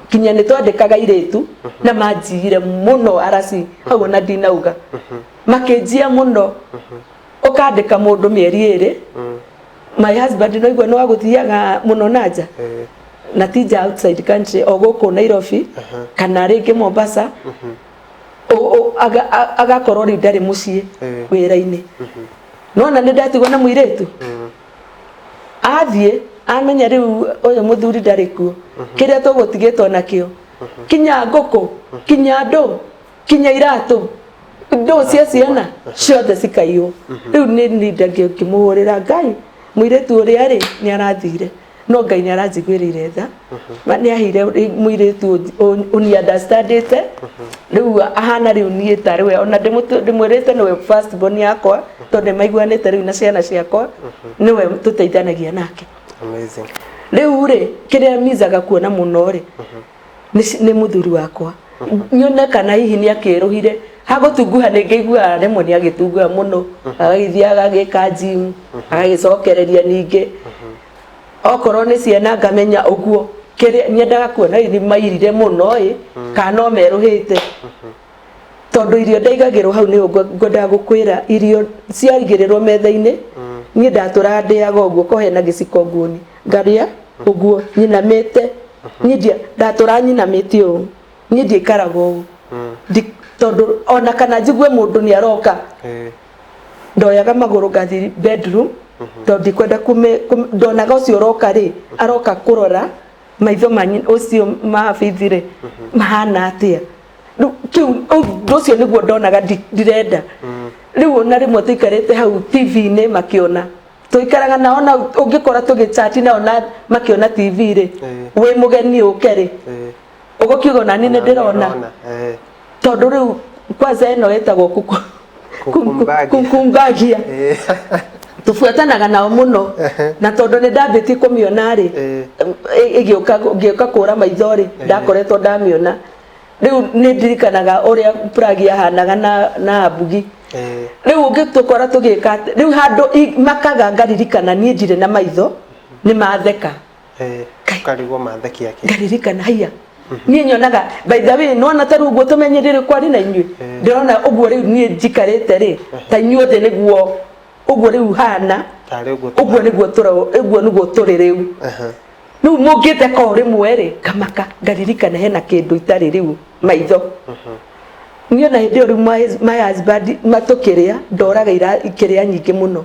kinya ni twandikaga iretu na manjire muno arasi hau na dinauga makenjia muno ukandika mundu mieri iri my husband no igwe no aguthiaga muno nanja na tija outside country oguku Nairobi kana ringi Mombasa agakorwo ri ndari mucii wira-ini nona ni ndatigwo na muiretu athie amenya riu uyu muthuri ndari kuo kiria tugutigitwo nakio kinya nguku kinya ndu kinya iratu ndu cia ciana ciothe cikaiyo riu ni ndangio kimuhurira Ngai muiretu uria ri ni arathire no Ngai ni aranjiguirire tha mani ahire muiretu uni understandite riu ahana riu nie tari we ona ndimwirite niwe first born yakwa tondu maiguanite riu na ciana ciakwa niwe tuteithanagia nake amazing riu ri kiria mizaga kuona muno ri ni muthuri wakwa nyone kana hihi ni akiruhire hagutunguha ningeigua remwe ni agitunguha muno agithia agika gym agicokereria ninge okorwo ni ciana ngamenya uguo kiria nyendaga kuona ni mairire muno kana meruhite tondu irio ndaigagirwo hau ni ngwenda gukwira irio ciarigirirwo metha-ini nie ndatura ndiaga uguo kohena giciko nguoni ngaria uguo nyinamite nie ndatura nyinamite u nie ndiikaraga u tondu ona kana njigue mundu ni aroka ndoyaga maguru ngathi bedroom tondu kwenda ndonaga ucio uroka ri aroka kurora maitho manyi ucio mabithire mahana atia kiu ucio niguo ndonaga ndirenda riu ona rimwe tuikarite hau TV-ini makiona tuikaraga na ona ungikora tugichat na ona makiona TV ri wi mugeni ukeri ugokiuga nani ni ndirona tondu riu kwanza eno etagwo kukumbagia tufuatanaga nao muno na tondu ni ndambiti kumiona ri igioka kura maithori ndakoretwo ndamiona riu ni ndirikanaga uria Pragi ahanaga na Abugi riu ungitukora tugika riu handu makaga ngaririkana nie njire na maitho ni matheka karigwo matheki yake ngaririkana haya nie nyonaga by the way nona taru uguo tumenyerere kwari na inyui ndirona uguo riu nie njikarite ri ta inyuothe niguo uguo riu hana uguo niguo turi riu riu mungite ko rimwe ri kamaka ngaririkana hena kindu itari riu maitho nie na hindi riu my husband matukiria ndoraga ikiria nyingi muno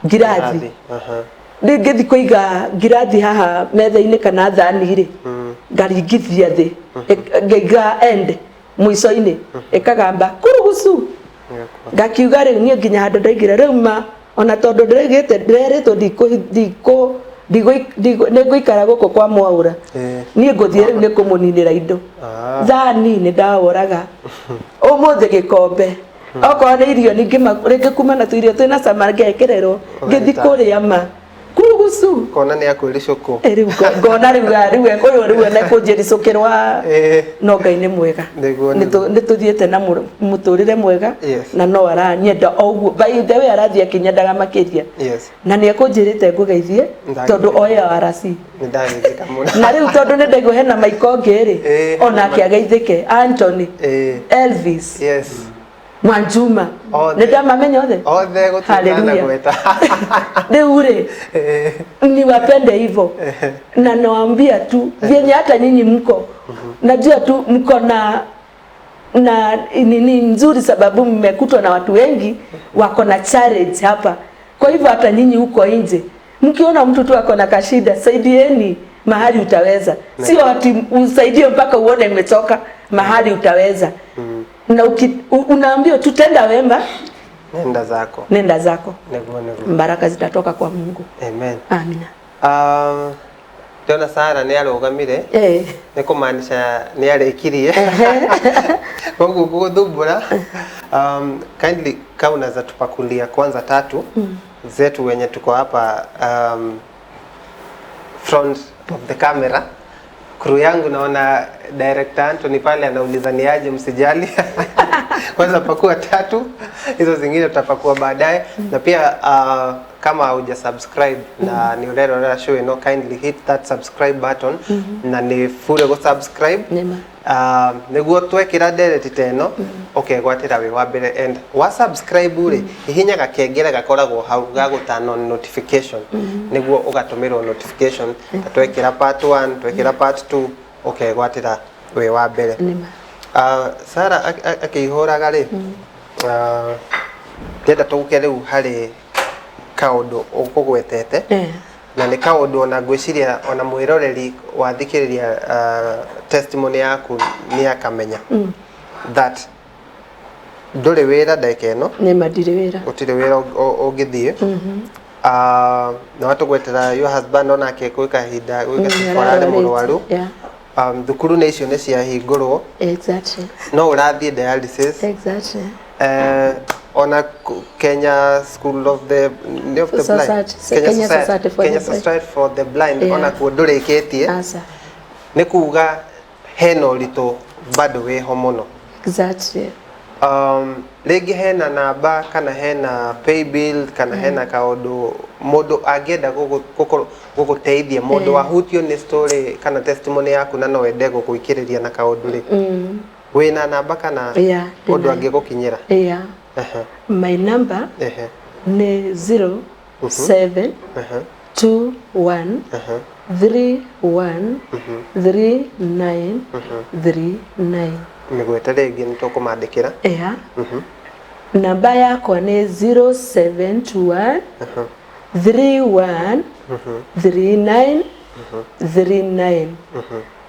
ngirathi ngithi kuiga ngirathi haha metha-ini kana thani ri ngaringithia thi ngaiga end mwico-ini ikagamba kurugucu ngakiuga riu nie nginya handu ndaigira riu ma ona tondu ndirigite ndireritwo niguikara guku kwa Mwaura nie nguthie riu ni kumuninira indo thani ni ndaworaga umuthi gikombe okorwo ni irio ringi kuma na tuirio twina cama ngekererwo ngithi kuria ma kurugucu kona ni akwiricuku riu ngona riu na kunjiricukirwa no Ngai ni mwega ni tuthiete na muturire mwega na no aranyenda oguo by the way arathia kinyendaga makiria na ni akunjirite ngugeithie tondu oya arasi ndagithika muno na riu tondu ni ndaigu hena maiko ngiri ona akiageithike Anthony Elvis Mwanjuma ni ndamamenya othe gutana gweta riu ri ni wapende hivyo na nawaambia tu vyenye hata nyinyi mko najua tu mko na nini nzuri sababu mmekutwa na watu wengi wako na challenge hapa kwa hivyo hata nyinyi huko nje mkiona mtu tu ako na kashida saidieni mahali utaweza sio ati usaidie mpaka uone umetoka mahali utaweza na unaambia tutenda wema nenda zako baraka zitatoka kwa Mungu amen amina Tena Sara ni arugamire ni kumaanisha ni arekirie Mungu kugudhubura kindly kauna za tupakulia kwanza tatu zetu wenye tuko hapa front of the camera crew yangu naona director Anthony pale anauliza ni aje msijali kwanza pakua tatu hizo zingine tutapakua baadaye na pia kama huja subscribe na ni urera show kindly hit that subscribe button na ni fure go subscribe niguo twekira ndereti teno ukegwatira wi wa mbere and wa subscribe uri hihinya gakengere gakoragwo hau gagutano notification niguo ugatumirwo notification twekira part 1 twekira part 2 ukegwatira wi wa mbere Sara akihuraga ri ndenda tugukere u hari kaundu ukugwetete na ni kaundu ona ngwiciria ona mwiroreri wathikiriria testimony yaku ni akamenya that nduri wira ndekeno ni madire wira utire wira ugithie na watugwetera your husband ona akekuika hinda gwika sikorare murwaru thukuru na icio ni cia hingurwo exactly no urathie dialysis exactly on Kenya School of the Blind Kenya Society for the Blind ona kudurikitie ni kuga hena urito bado weho muno exactly legi hena namba kana hena pay bill kana hena kaundu mundu agenda guguteithia mundu wahutio ni story kana testimony yaku na no wende gukuikiriria na kaundu ri wina namba kana undu angigukinyira my number ni 07 21 31 39 39 migweta ringi nitukumandikira namba yakwa ni 0721 31 39 39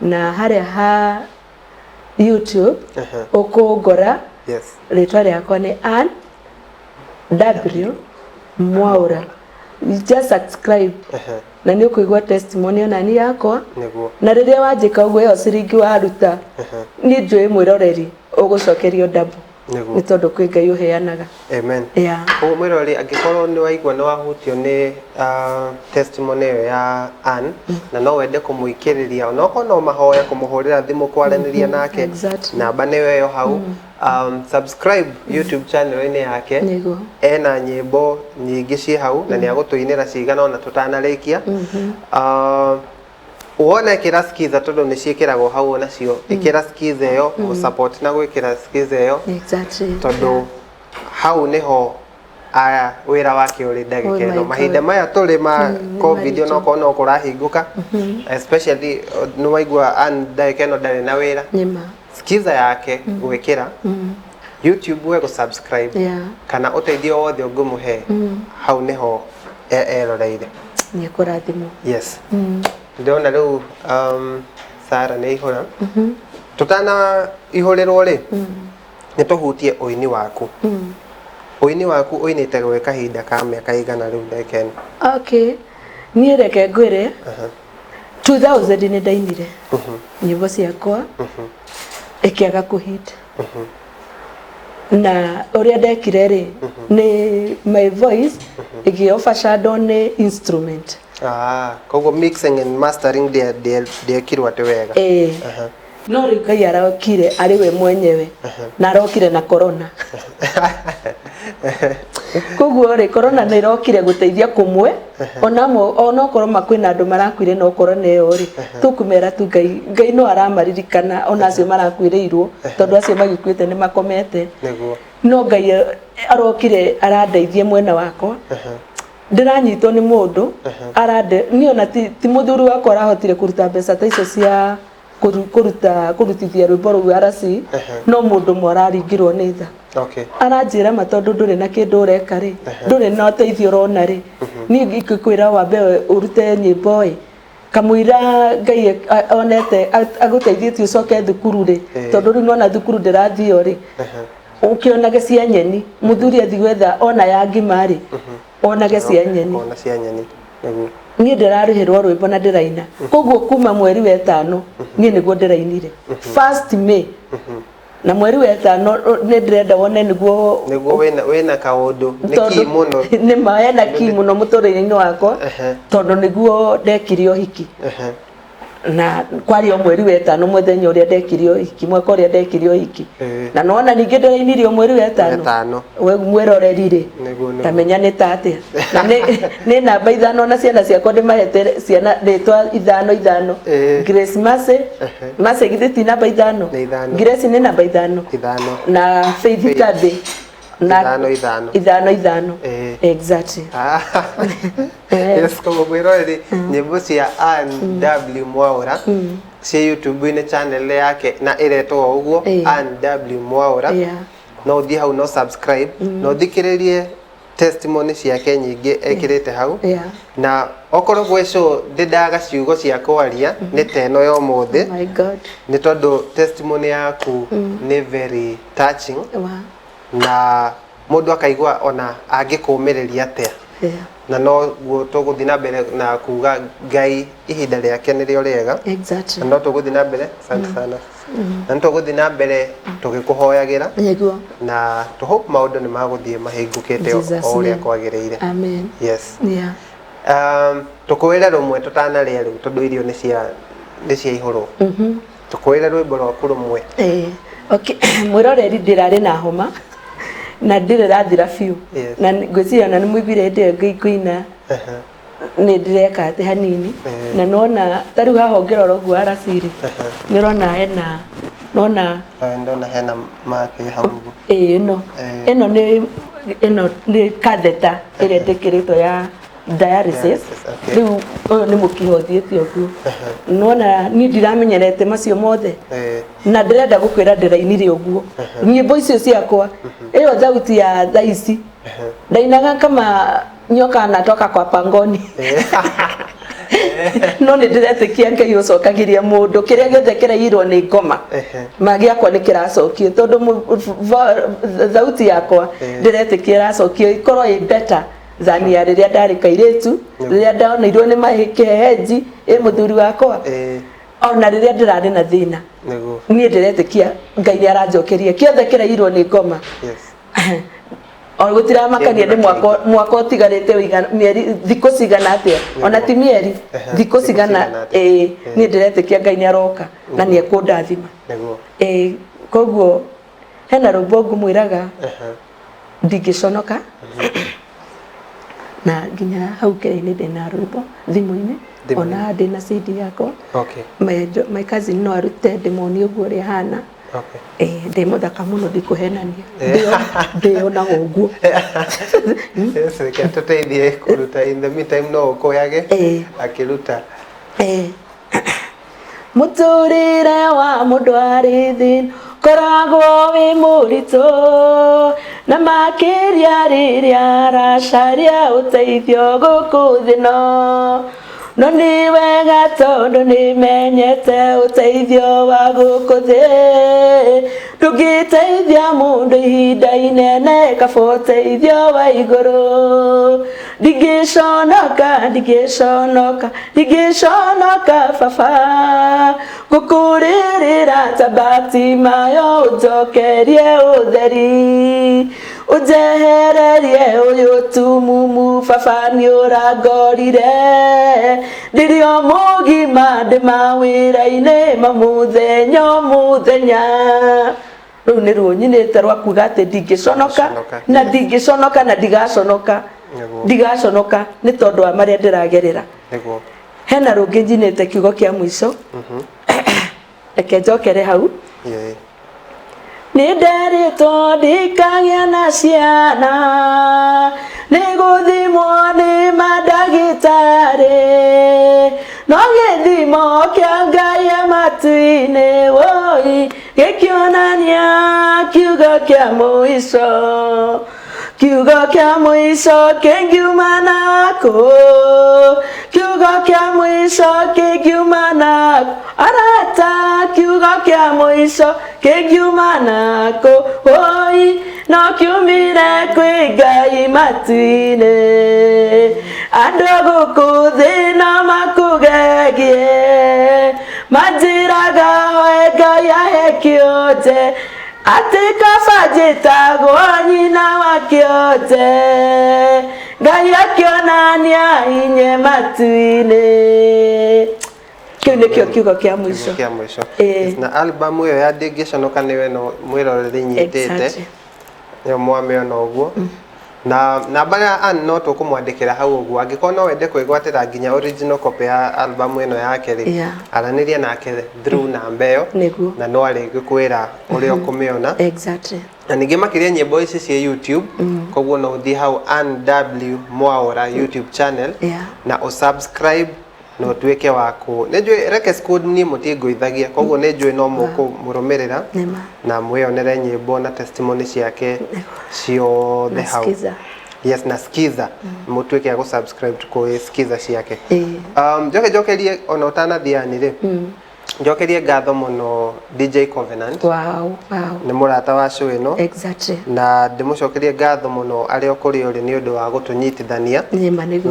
na haria ha YouTube ukungora ritwa riakwa ni Ann W Mwaura. Just subscribe na ni ukuigua testimony ona ni yakwa na riria wanjika uguo yo ciringi waruta ni njui mwiroreri ugucokerio double ni tondu kwi Ngai uheanaga. Amen. O mwirori angikorwo ni waigua ni wahutio ni testimony ya Ann na no wende kumuikiriria ona ko no mahoya kumuhurira thimu kwaraniria nake namba ni yo hau subscribe YouTube channel ine yake ena nyimbo nyingi ci hau na ni agutuinira cigana ona tutanarikia wona ikira skiza tondu ni ciikiragwo hau ona cio ikira skiza yo mu support na gwikira skiza yo tondu hau niho aya wira wake uri ndagikeno mahinda maya tuli ma covid no ko no kurahinguka especially no waigua Ann ndagikeno ndari na wira skiza yake gwikira YouTube we go subscribe kana uteithio wothe ungumuhe hau niho eroreire ni kurathimo yes ndona riu Sara ni ihura tutana ihurirwo ri ni tuhutie uini waku uini waku uinite gwe kahinda ka miaka igana riu ndekeno ni reke ngwire 2000 ni ndainire nyimbo ciakwa ikiaga kuhit na uria ndekire ri ni my voice igiofa shadow ni instrument kogo mixing and mastering de kirwa tewega no rikai arokire ari we mwenyewe na arokire na corona koguo ri corona ni irokire guteithia kumwe ona korwo makwina andu marakwire no corona iyo ri tukumera tu Ngai no aramaririkana ona acio marakwireirwo tondu acio magikuite ni makomete no Ngai arokire arandeithie mwena wakwa ndiranyitwo ni mundu arande ni ona ti muthuri wakwa arahotire kuruta mbeca ta icio cia kurutithia rwimbo rũu arasi no mundu moraringirwo ni tha aranjira matondu nduri na kindu ureka ri nduri na uteithio urona ri ni ngikwira wambe urute nyimbo kamwira Ngai onete aguteithietie ucoke thukuru ri tondu riu nona thukuru ndirathio ri ukionage cia nyeni muthuri athi gwetha ona ya ngimari onage cia nyeni ni ndirarihirwo rwimbo na ndiraina koguo kuma mweri wa 5 ni niguo ndirainire first May na mweri wa 5 ni ndirenda wone niguo wena kaundu niki muno ni maena ki muno muturire-ini wakwa tondu niguo ndekirio hiki na kwari o mweri wa 5 muthenya uria ndekirio hiki mwaka uria ndekirio hiki na nona ningi ndirainirio mweri wa 5 we mwirorerire tamenya ni tate na ni namba 5 na ciana ciakwa ndimahete ciana ritwa 5 Grace Mase githiti namba 5 Grace ni namba 5 na Faith Tade na 5 exactly yes ko gwiroreri nyimbo cia Ann W Mwaura cia YouTube ni channel yake na iretwo uguo Ann W Mwaura no thi hau no subscribe no thikiririe testimony ciake nyingi ekirite hau na okorwo gweco ndidaga ciugo cia kwaria ni teno yo mothe my god ni tondu testimony yaku ni very touching na mundu akaigua ona angikuumiriria atia na no tuguthi na mbere na kuga Ngai ihinda riake nirio riega exactly no tuguthi na mbere asante sana na tuguthi na mbere tugikuhoyagira na to hope maundu ni maguthie mahingukite o uria kwagiriire amen yes tukwira rumwe tutanaria riu tondu irio ni cia ihuru tukwira rwimbo rwaku rumwe okay mwiroreri ndirari na homa na ndire rathira biu na ngwiciria na nimwibire ndi ngikuina ni ndireka ati hanini na nona tariu haha ongerora guo araciri nirona hena nona ndona hena make hau ino ni catheter ire ndekiritwo ya dialysis riu uyu ni mukihothietie oguo nona ni ndiramenyerete macio mothe na ndirenda gukwira ndirainire oguo nyimbo icio ciakwa iyo thauti ya thaici ndainaga kama nyoka anatoka kwa pangoni no ni ndiretekia Ngai ucokagiria mundu kiria giothe kirairwo ni ngoma magiakwa ni kiracokio tondu thauti yakwa ndiretekia iracokio ikorwo i better than ya riria ndari kairitu riria ndaoneirwo ni mahikeheji muthuri wakwa ona riria ndirari na thina ni ndiretekia Ngai ni aranjokeria kiothe kirairwo ni ngoma gutira makania ni mwaka utigarite mieri thikũ cigana atia ona ti mieri thikũ cigana ni ndiretekia Ngai ni aroka na ni ekundathima koguo hena rwimbo ngumwiraga ndingiconoka na nginya hau kĩrĩa-inĩ ndĩna rwimbo thimũ-inĩ ona ndĩna CD yakwa my cousin no arute ndĩmonie ũguo ũrĩa hana ndĩ mũthaka mũno ndikũhenania ndĩonaga ũguo reke tũteithie kũruta in the meantime no ũkũyage akĩruta mũtũrĩre wa mũndũ arĩ thĩ koragwo wĩ mũritũ na makĩria rĩrĩa aracaria ũteithio gũkũ thĩ no nĩ wega tondũ nĩmenyete ũteithio wa gũkũ thĩ ndũngĩteithia mũndũ ihinda inene kaba ũteithio wa igũrũ ndingĩconoka baba ngũkũrĩrĩra ta Batimayo ũnjokerie ũtheri ũnjehererie ũyũ tumumu baba nĩ ũrangorire ndĩrĩ o mũgima ndĩ mawĩra-inĩ mũthenya rĩu nĩ ruo nyinĩte rwa kuga atĩ ndingĩconoka na ndingĩconoka na ndigaconoka nĩ tondũ wa marĩa ndĩragerera hena rũngĩ njinĩte kiugo kĩa mũico reke njokere hau nĩ nderĩtwo ndikagĩa na ciana nĩ gũthimwo nĩ mandagĩtarĩ no gĩthimo kĩa Ngai matu-inĩ woi gĩkĩonania kiugo kĩa mũico kĩngiuma nakũ kiugo kĩa mũico kĩngiuma nakũ arata kiugo kĩa mũico kĩngiuma nakũ woi no kiumire kwĩ Ngai matu-inĩ andũ gũkũ thĩ no makũgegie manjĩraga hoe Ngai ahe kĩonje atĩ kaba njĩtagwo nyina wa kĩonje Ngai akĩonania inye matu-inĩ kĩu nĩkĩo kiugo kĩa mũico na album ĩyo ya ndingĩconoka nĩwe no mwĩroreri nyitĩte nĩyo mwamĩona ũguo na baga no tũkũmwandĩkĩra hau ũguo angĩkorwo no wende kwĩgwatĩra nginya original copy ya album ĩno yake rĩ aranĩria nake through namba ĩyo na no arĩgĩkwĩra ũrĩa ũkũmĩona na ningĩ makĩria nyĩmbo ici cia YouTube koguo no ũthiĩ hau NW Mwaura YouTube channel na ũsubscribe no tuweke wako nejwe reke squad ni mutingũithagia koguo nejwe no mũkũmũrũmĩrĩra na mwĩonere nyĩmbo na testimony ciake ciothe hau yes na skiza mutuweke ya subscribe tukũ skiza ciake njokerie ona ũtanathiani rĩ njokerie ngatho mũno DJ Covenant nĩ mũrata wa show ĩno na ndĩmũcokerie ngatho mũno arĩa kũrĩ ũrĩ nĩ ũndũ wa gũtũnyitithania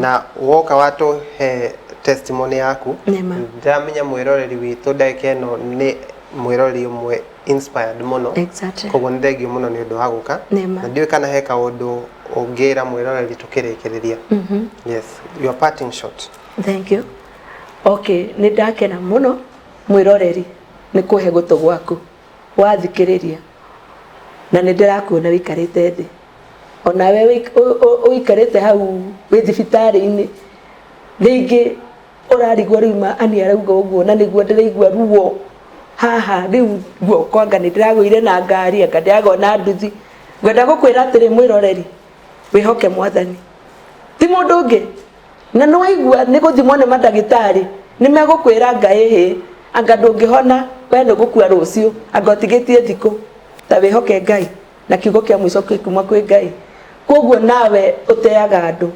na woka watũhe testimony yaku ndamenya mwĩroreri witũ ndagĩka ĩno nĩ mwĩroreri ũmwe inspired mũno koguo nĩ thengio mũno nĩ ũndũ wa gũka na ndiũĩ kana he kaũndũ ũngĩra mwĩroreri tũkĩrĩkĩrĩria yes your parting shot thank you okay nĩ ndakena mũno mwĩroreri nĩ kũhe gũtũ gwaku wathikĩrĩria na nĩ ndĩrakuona wĩikarĩte thĩ ona we ũikarĩte hau wĩ thibitarĩ-inĩ rĩngĩ ũrarigwo rĩuma ani arauga ũguo na nĩguo ndĩraigua ruo haha riu guoko anga ndiragwire na ngari anga ndiago na nduthi ngwenda gukwira atiri mwiroreri wihoke mwathani ti mundu ungi na no waigua ni guthimwo ni madagitari ni megukwira ngai hi anga ndungihona we ni gukua rucio anga utigitie thiku ta wihoke ngai na kiugo kia mwico kuma kwi ngai koguo nawe uteaga andu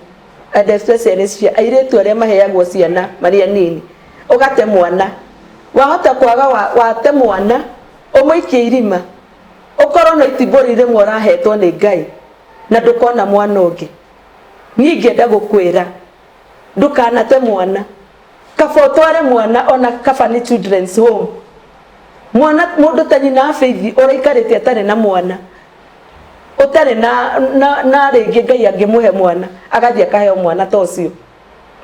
and especially cia airetu aria maheagwo ciana maria nini ugate mwana wahota kwaga wate mwana umuikie irima ukorwo no itibori rimwe urahetwo ni ngai na ndukona mwana ungi ninge ndagukwira ndukanate mwana kaba utware mwana ona kaba ni children's home mwana mundu ta nyina faith uraikarite atare na mwana utare na ringi ngai angimuhe mwana agathie akahe mwana ta ucio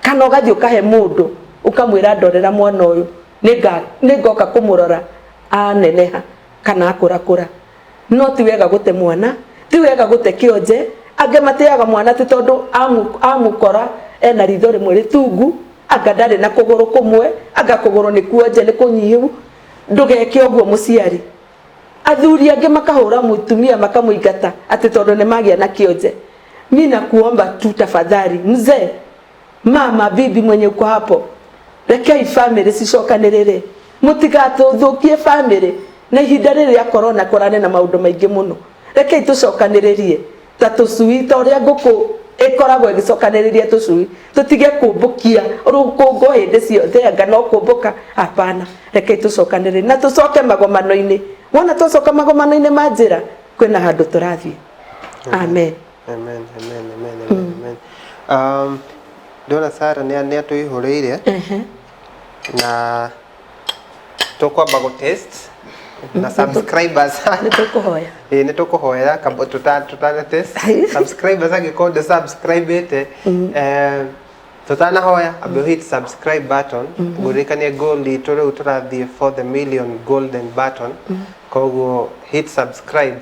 kana ugathie ukahe mundu ukamwira ndorera mwana uyu ningoka kumurora aneneha kana akurakura no ti wega gute mwana ti wega gute kionje ange mateaga mwana ti tondu amukora ena ritho rimwe ritungu anga ndari na kuguru kumwe anga kuguru ni kuonje ni kunyihu ndugeke oguo muciari athuri ange makahura mutumia makamuigata ati tondu ni magia na kionje mimi nakuomba tu tafadhali mzee mama bibi mwenye uko hapo rekei family cicokanirire mutigatuthukie family na ihinda riri ya corona korane na maundu maingi muno rekei tucokaniririe ta tucui ta uria nguku ikoragwo igicokaniriria tucui tutige kumbukia rukungo hindi ciothe anga no kumbuka hapana rekei tucokaniririe na tucoke magomano-ini wona tucoka magomano-ini ma njira kwina handu turathie amen amen amen amen amen Dona Sara ni atuihuriire na tukwamba go test na subscribers ni tukuhoya kabo tutana test subscribers agikondo subscribe ite tutana hoya abe hit subscribe button gurikanie gold itore uturathie for the million golden button koguo hit subscribe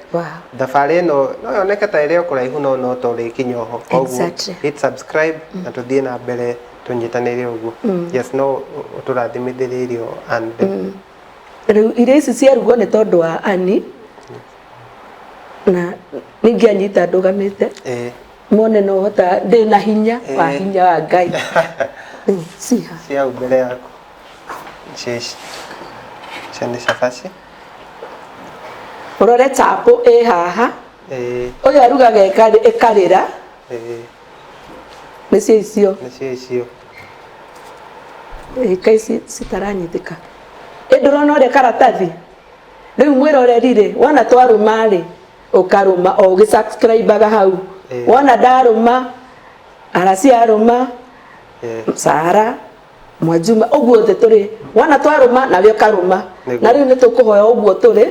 thabari no yoneka ta irio kuraihu no tore kinyoho koguo hit subscribe na tuthie na mbere tunyitanire uguo yes no uturathimithiririo and riu ireci ciarugwo ni tondu wa ani na ningi anyita ndugamite mone no hota ndi na hinya wa hinya wa ngai siha cia mbere yako chesh chane safasi urore tapo haha oyo arugaga ekarira nisi icio kaisi sitaranyithika ndurona ore karatathi riu mwirorerire wona twaruma ri ukaruma o gisubscribe ga hau wona ndaruma araciaruma Sara Mwajuma oguo te turi wona twaruma na we karuma na riu nitukuhoya oguo turi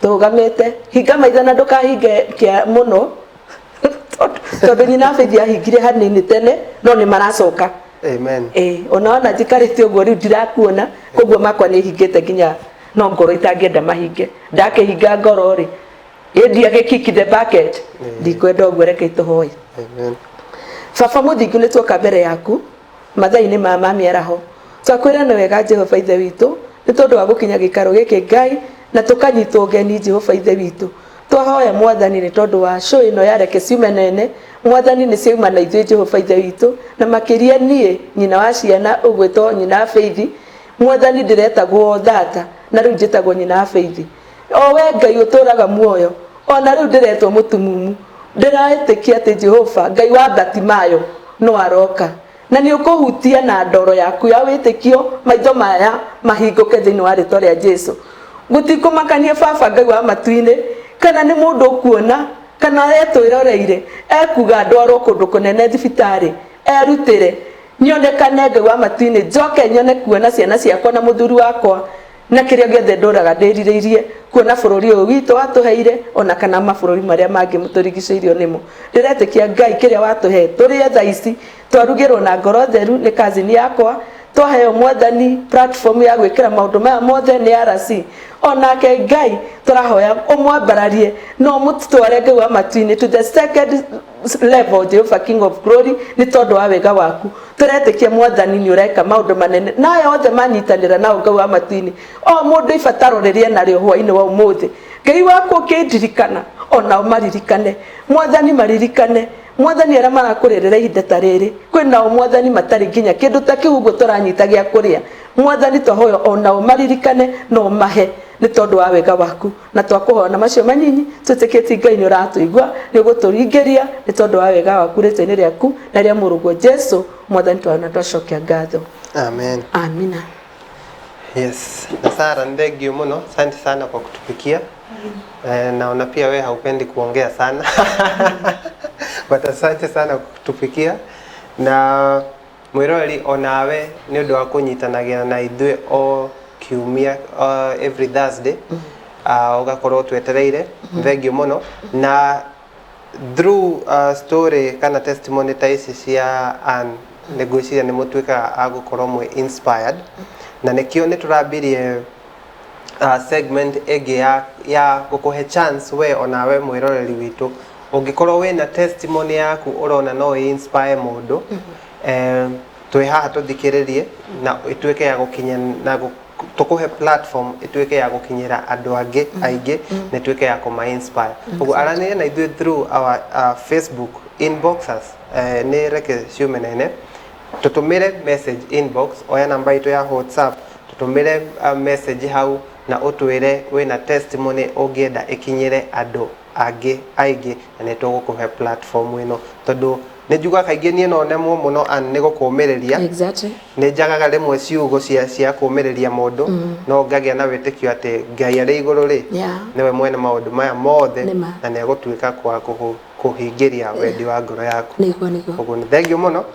tugamete hinga maitha na ndukahinge kia muno tondu nyina faith ahingire hanini tene no ni maracoka amen onaona njikarite uguo riu ndirakuona koguo makwa ni hingite nginya no ngoro itangienda mahinge ndakihinga ngoro ri indi agikiki the bucket ndikwenda uguo reke tuhoye amen baba muthingu ni tuoka mbere yaku mathaini ma mamiaraho twakwira ni wega Jehova ithe witu ni tondu wa gukinya gikaro giki ngai na tukanyitwo ngeni Jehova ithe witu twahoya mwathani ni tondu wa show ino ya reke ciume nene mwathani ni ciuma na ithuĩ Jehova ithe witu na makiria nie nyina wa ciana ugwito nyina Faith mwathani ndiretagwo thata na riu njitagwo nyina Faith o we ngai uturaga muoyo ona riu ndiretwo mutumumu ndiraitikia ati Jehova ngai wa Batimayo no aroka na ni ukuhutia na ndoro yaku ya witikio maitho maya mahinguke thiini wa ritwa ria Jesu gutikumakania baba ngai wa matuine kana ni mundu kuona kana etwiroreire ekuga ndwarwo kundu kunene thibitari erutire nyonekane ngai wa matuine njoke nyone kuona ciana ciakwa na muthuri wakwa na kiria giothe nduraga ndirireirie kuona bururi uyu witu watuheire ona kana mabururi maria mangi muturigiceirio nimo ndiretikia ngai kiria watuhe turie thaici twarugirwo na ngoro theru ni kazini yakwa twaheo mwathani platform ya gwikira maundu maya mothe ni RC onake ngai turahoya umwambararie no mututware ngai wa matuini to the second level Jehova King of Glory ni tondu wa wega waku turetikia mwathani ni ureka maundu manene naye othe manyitanira na Ngai wa matini o mundu ibatarorerie nario hwaini wa umuthi Ngai wako kindirikana ona umaririkane mwathani maririkane mwathani ara marakurerera ihinda ta riri kwina mwathani matari nginya kindu ta kiu uguo turanyitagia kuria mwathani tohoyo ona umaririkane no mahe ni tondu wa wega waku na twakuhona macio manyinyi tutikiti Ngai ni uratuigwa ni guturingeria ni tondu wa wega waku ritini riaku na ria murugo Jesu mwathani twana twacokia ngatho amen amina yes na Sara ndegio muno asante sana kwa kutupikia naona pia wewe haupendi kuongea sana but asante sana kutupikia na mwirori onawe ni undu wa kunyitanagira na ithwe o kiumia every Thursday ugakorwo twetereire thengio muno na through story kana testimony ta ici cia an negociation ni mutwika agukorwo mwe inspired na nikio ni turabirie segment ege ya gukuhe chance we onawe mwiroreri witu ungikorwo wina testimony yaku urona no inspire mundu twi haha tuthikiririe na itweke ya gukinya na tukuhe platform itweke ya gukinyira andu angi aingi na itweke ya kuma inspire ugu arania na ithu through our Facebook inboxes ni reke ciumenene tutumire message inbox oya namba itu ya WhatsApp tutumire message hau na utwire wina testimony ungienda ikinyire andu angi aingi na nitugukuhe platform ino tondu nijuga kaingi nie no nemo muno an nigukumireria exactly nijagaga rimwe ciugo cia kumireria mundu no ngagia na witikio ati Ngai ari iguru ri niwe mwene maundu maya mothe na negutwika kwa kuhingiria wendi wa ngoro yaku niguo uguo ni thengio muno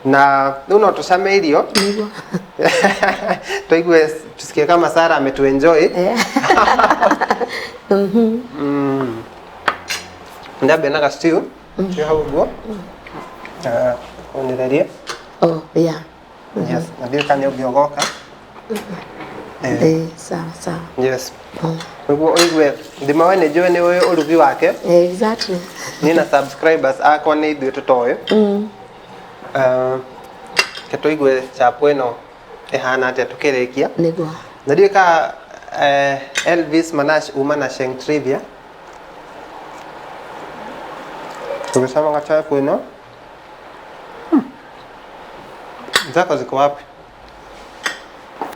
na riu no tucame irio niguo tuigue tusikie kama Sara ametuenjoy ndabe na stew sio hau guo oneraria oh yeah yes na ndio kani ugiogoka sawa yes uguo oigwe ndima wene joe ni we urugi wake exactly nina subscribers akwa ni ithuĩ tutoe ke tuigue chapo ino ehana atia tukirikia niguo na ndio ka Elvis Manash uma na Sheng Trivia tukisema ngacha kwino zako ziko wapi?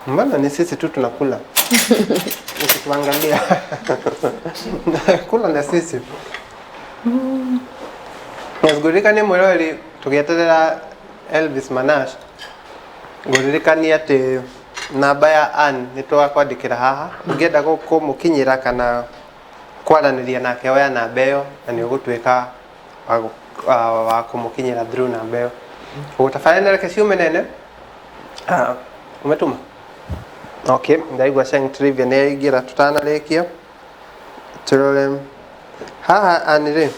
Mbona ni sisi tu tunakula? Ukituangalia kula na sisi. Ngurikani mwirori tugeterera Elvis Manash. Ngurikani ati namba ya Ann nitwakwandikira haha. Ngenda gukumukinyira kana kwaraniria nake oya namba iyo na ni ugutwika wa kumukinyira through namba iyo. Utafanya reke ciumenene umetuma okay ndaigwa Sheng Trivia ni igira tutanarikia turore haha anire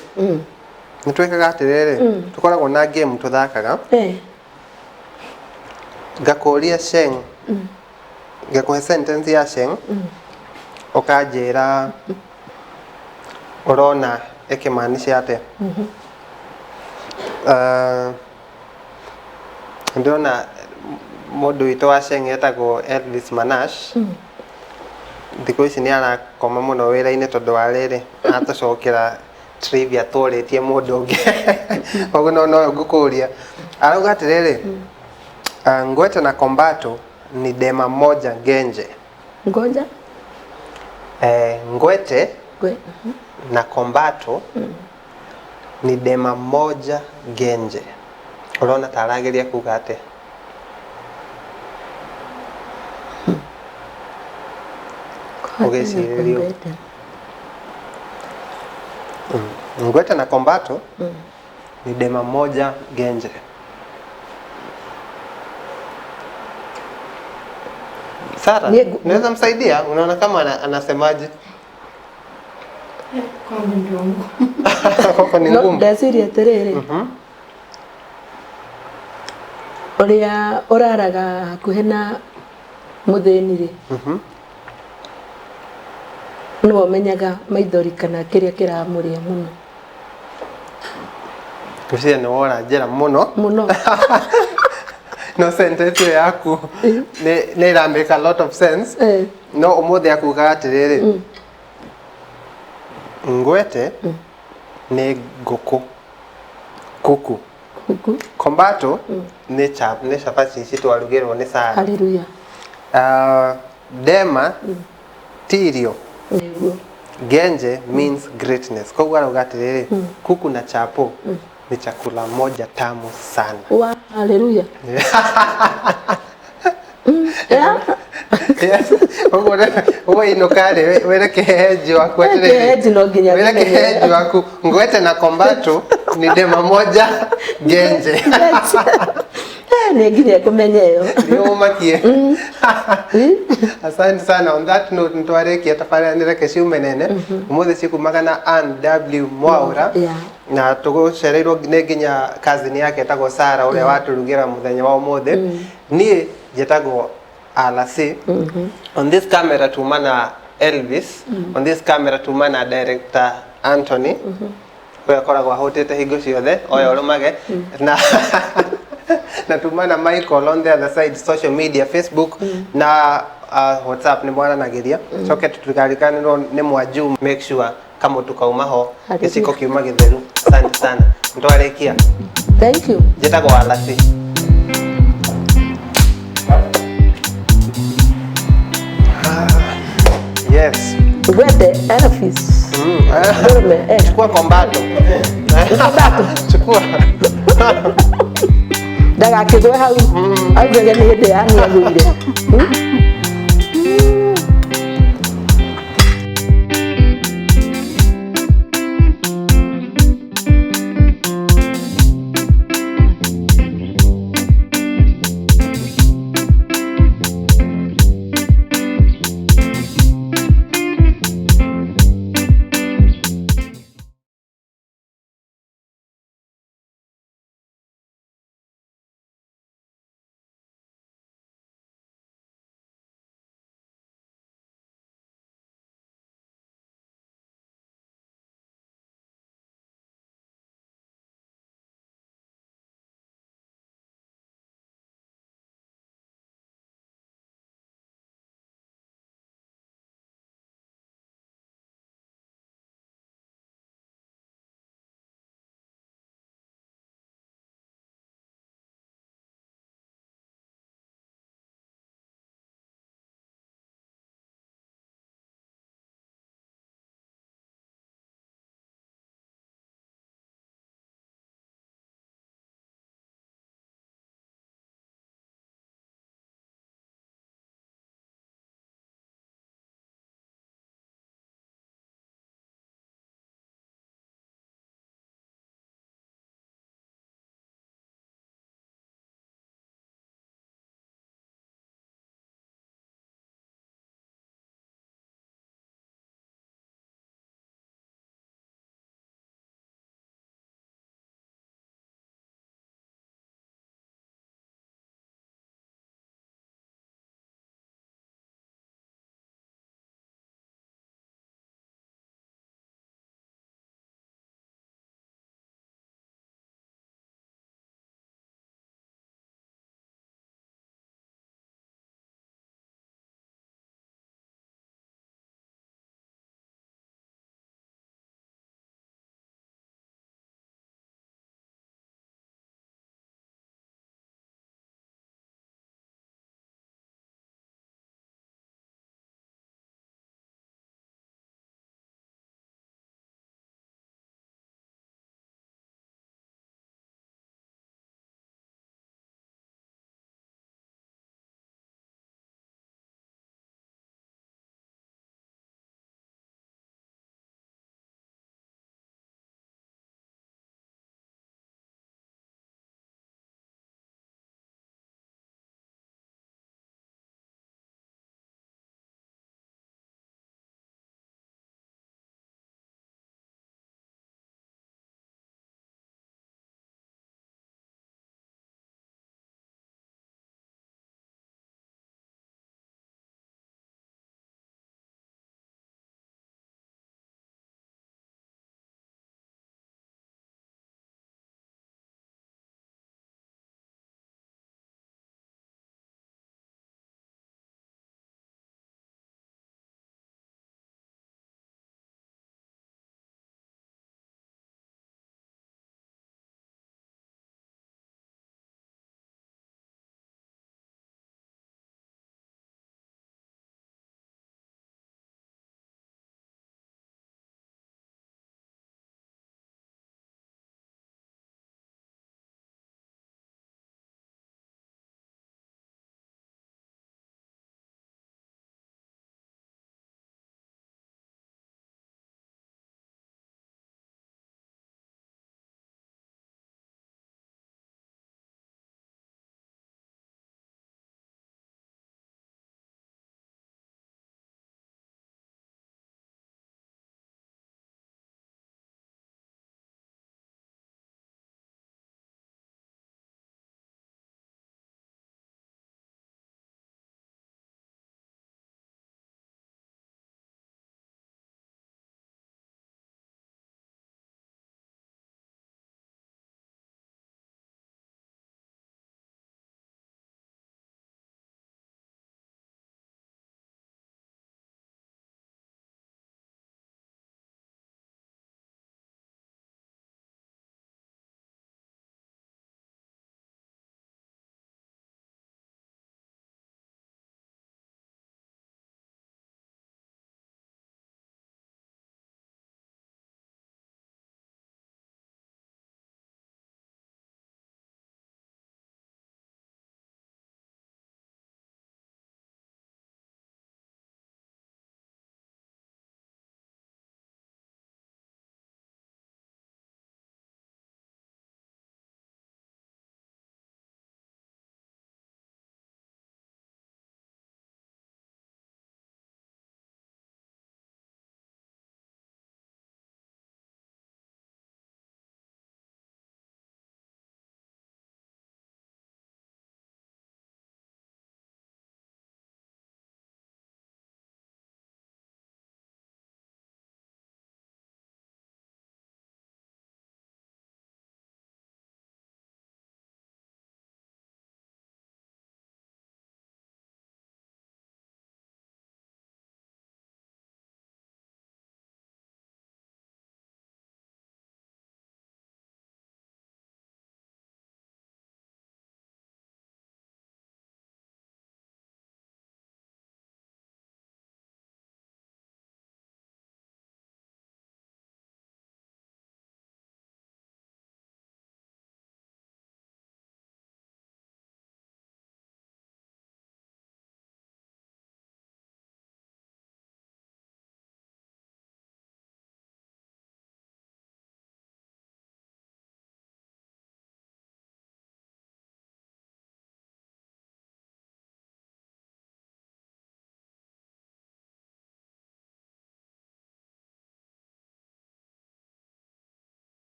nitwekaga atiriri tukoragwo na game tuthakaga ngakuria Sheng ngakuhe sentence ya Sheng ukanjira urona ikimaanisha atia ndona mundu witu wa Sheng etagwo Elvis Manash thikũ ici ni arakoma muno wĩra-inĩ tondu wa rĩrĩ atacokera trivia tũrĩtie mũndũ ũngĩ ũguo no ngũkũria arauga atĩrĩrĩ Ngwete na Kombato ni dema moja genje ngoja Ngwete na Kombato ni dema moja genje urona tarageria kuga ate ugecirio Ngwete na Kombato ni dema moja genje Sara, unaweza msaidia? Unaona kama anasemaje? Kwa ni ngumu. Ndasiria terere. Oria oraraga hakuhe na mutheni ri. No menyaga maithori kana kiria kiramuria muno. Kusia ni wona njera muno no sentence yaku ne ira make a lot of sense no umuthi akuga atiriri ngwete ne goku kuku kombato ne chapati citu arugirwo ni Sara. Hallelujah. Dema tirio genje means greatness. Kwa hiyo ugatiriri kuku na chapo ni chakula moja tamu sana. Wow, hallelujah. Yes. Owe inokare were keheji wako keheji no ginya were keheji wako ngwete na kombato ni dema moja genje. Ne ginya kumenyeyo Yo makie. Asante sana. On that note ntwareki atafara nireke ciumenene umuthe cikumagana W Mwaura na tugucereirwo ne ginya kazini yake etagwo Sara uria waturugira muthenya wa umuthe nie jetagwo Alasi. On this camera tumana Elvis. On this camera tumana director Anthony. Kwa koragwo hotete hingo ciothe oyo rumage na na tumana Michael on the other side, social media, Facebook na WhatsApp ni mwana nagiria choke tutukarikane no ni mwaju make sure kama tukaumaho isiko kiuma githeru. Asante sana ntwarekia. Thank you. Jetagwo Alasi. Yes. Where the Elvis. Chukua kombato. Chukua. Daga kigwe hau. Au gege ni hinde ya ni agwire.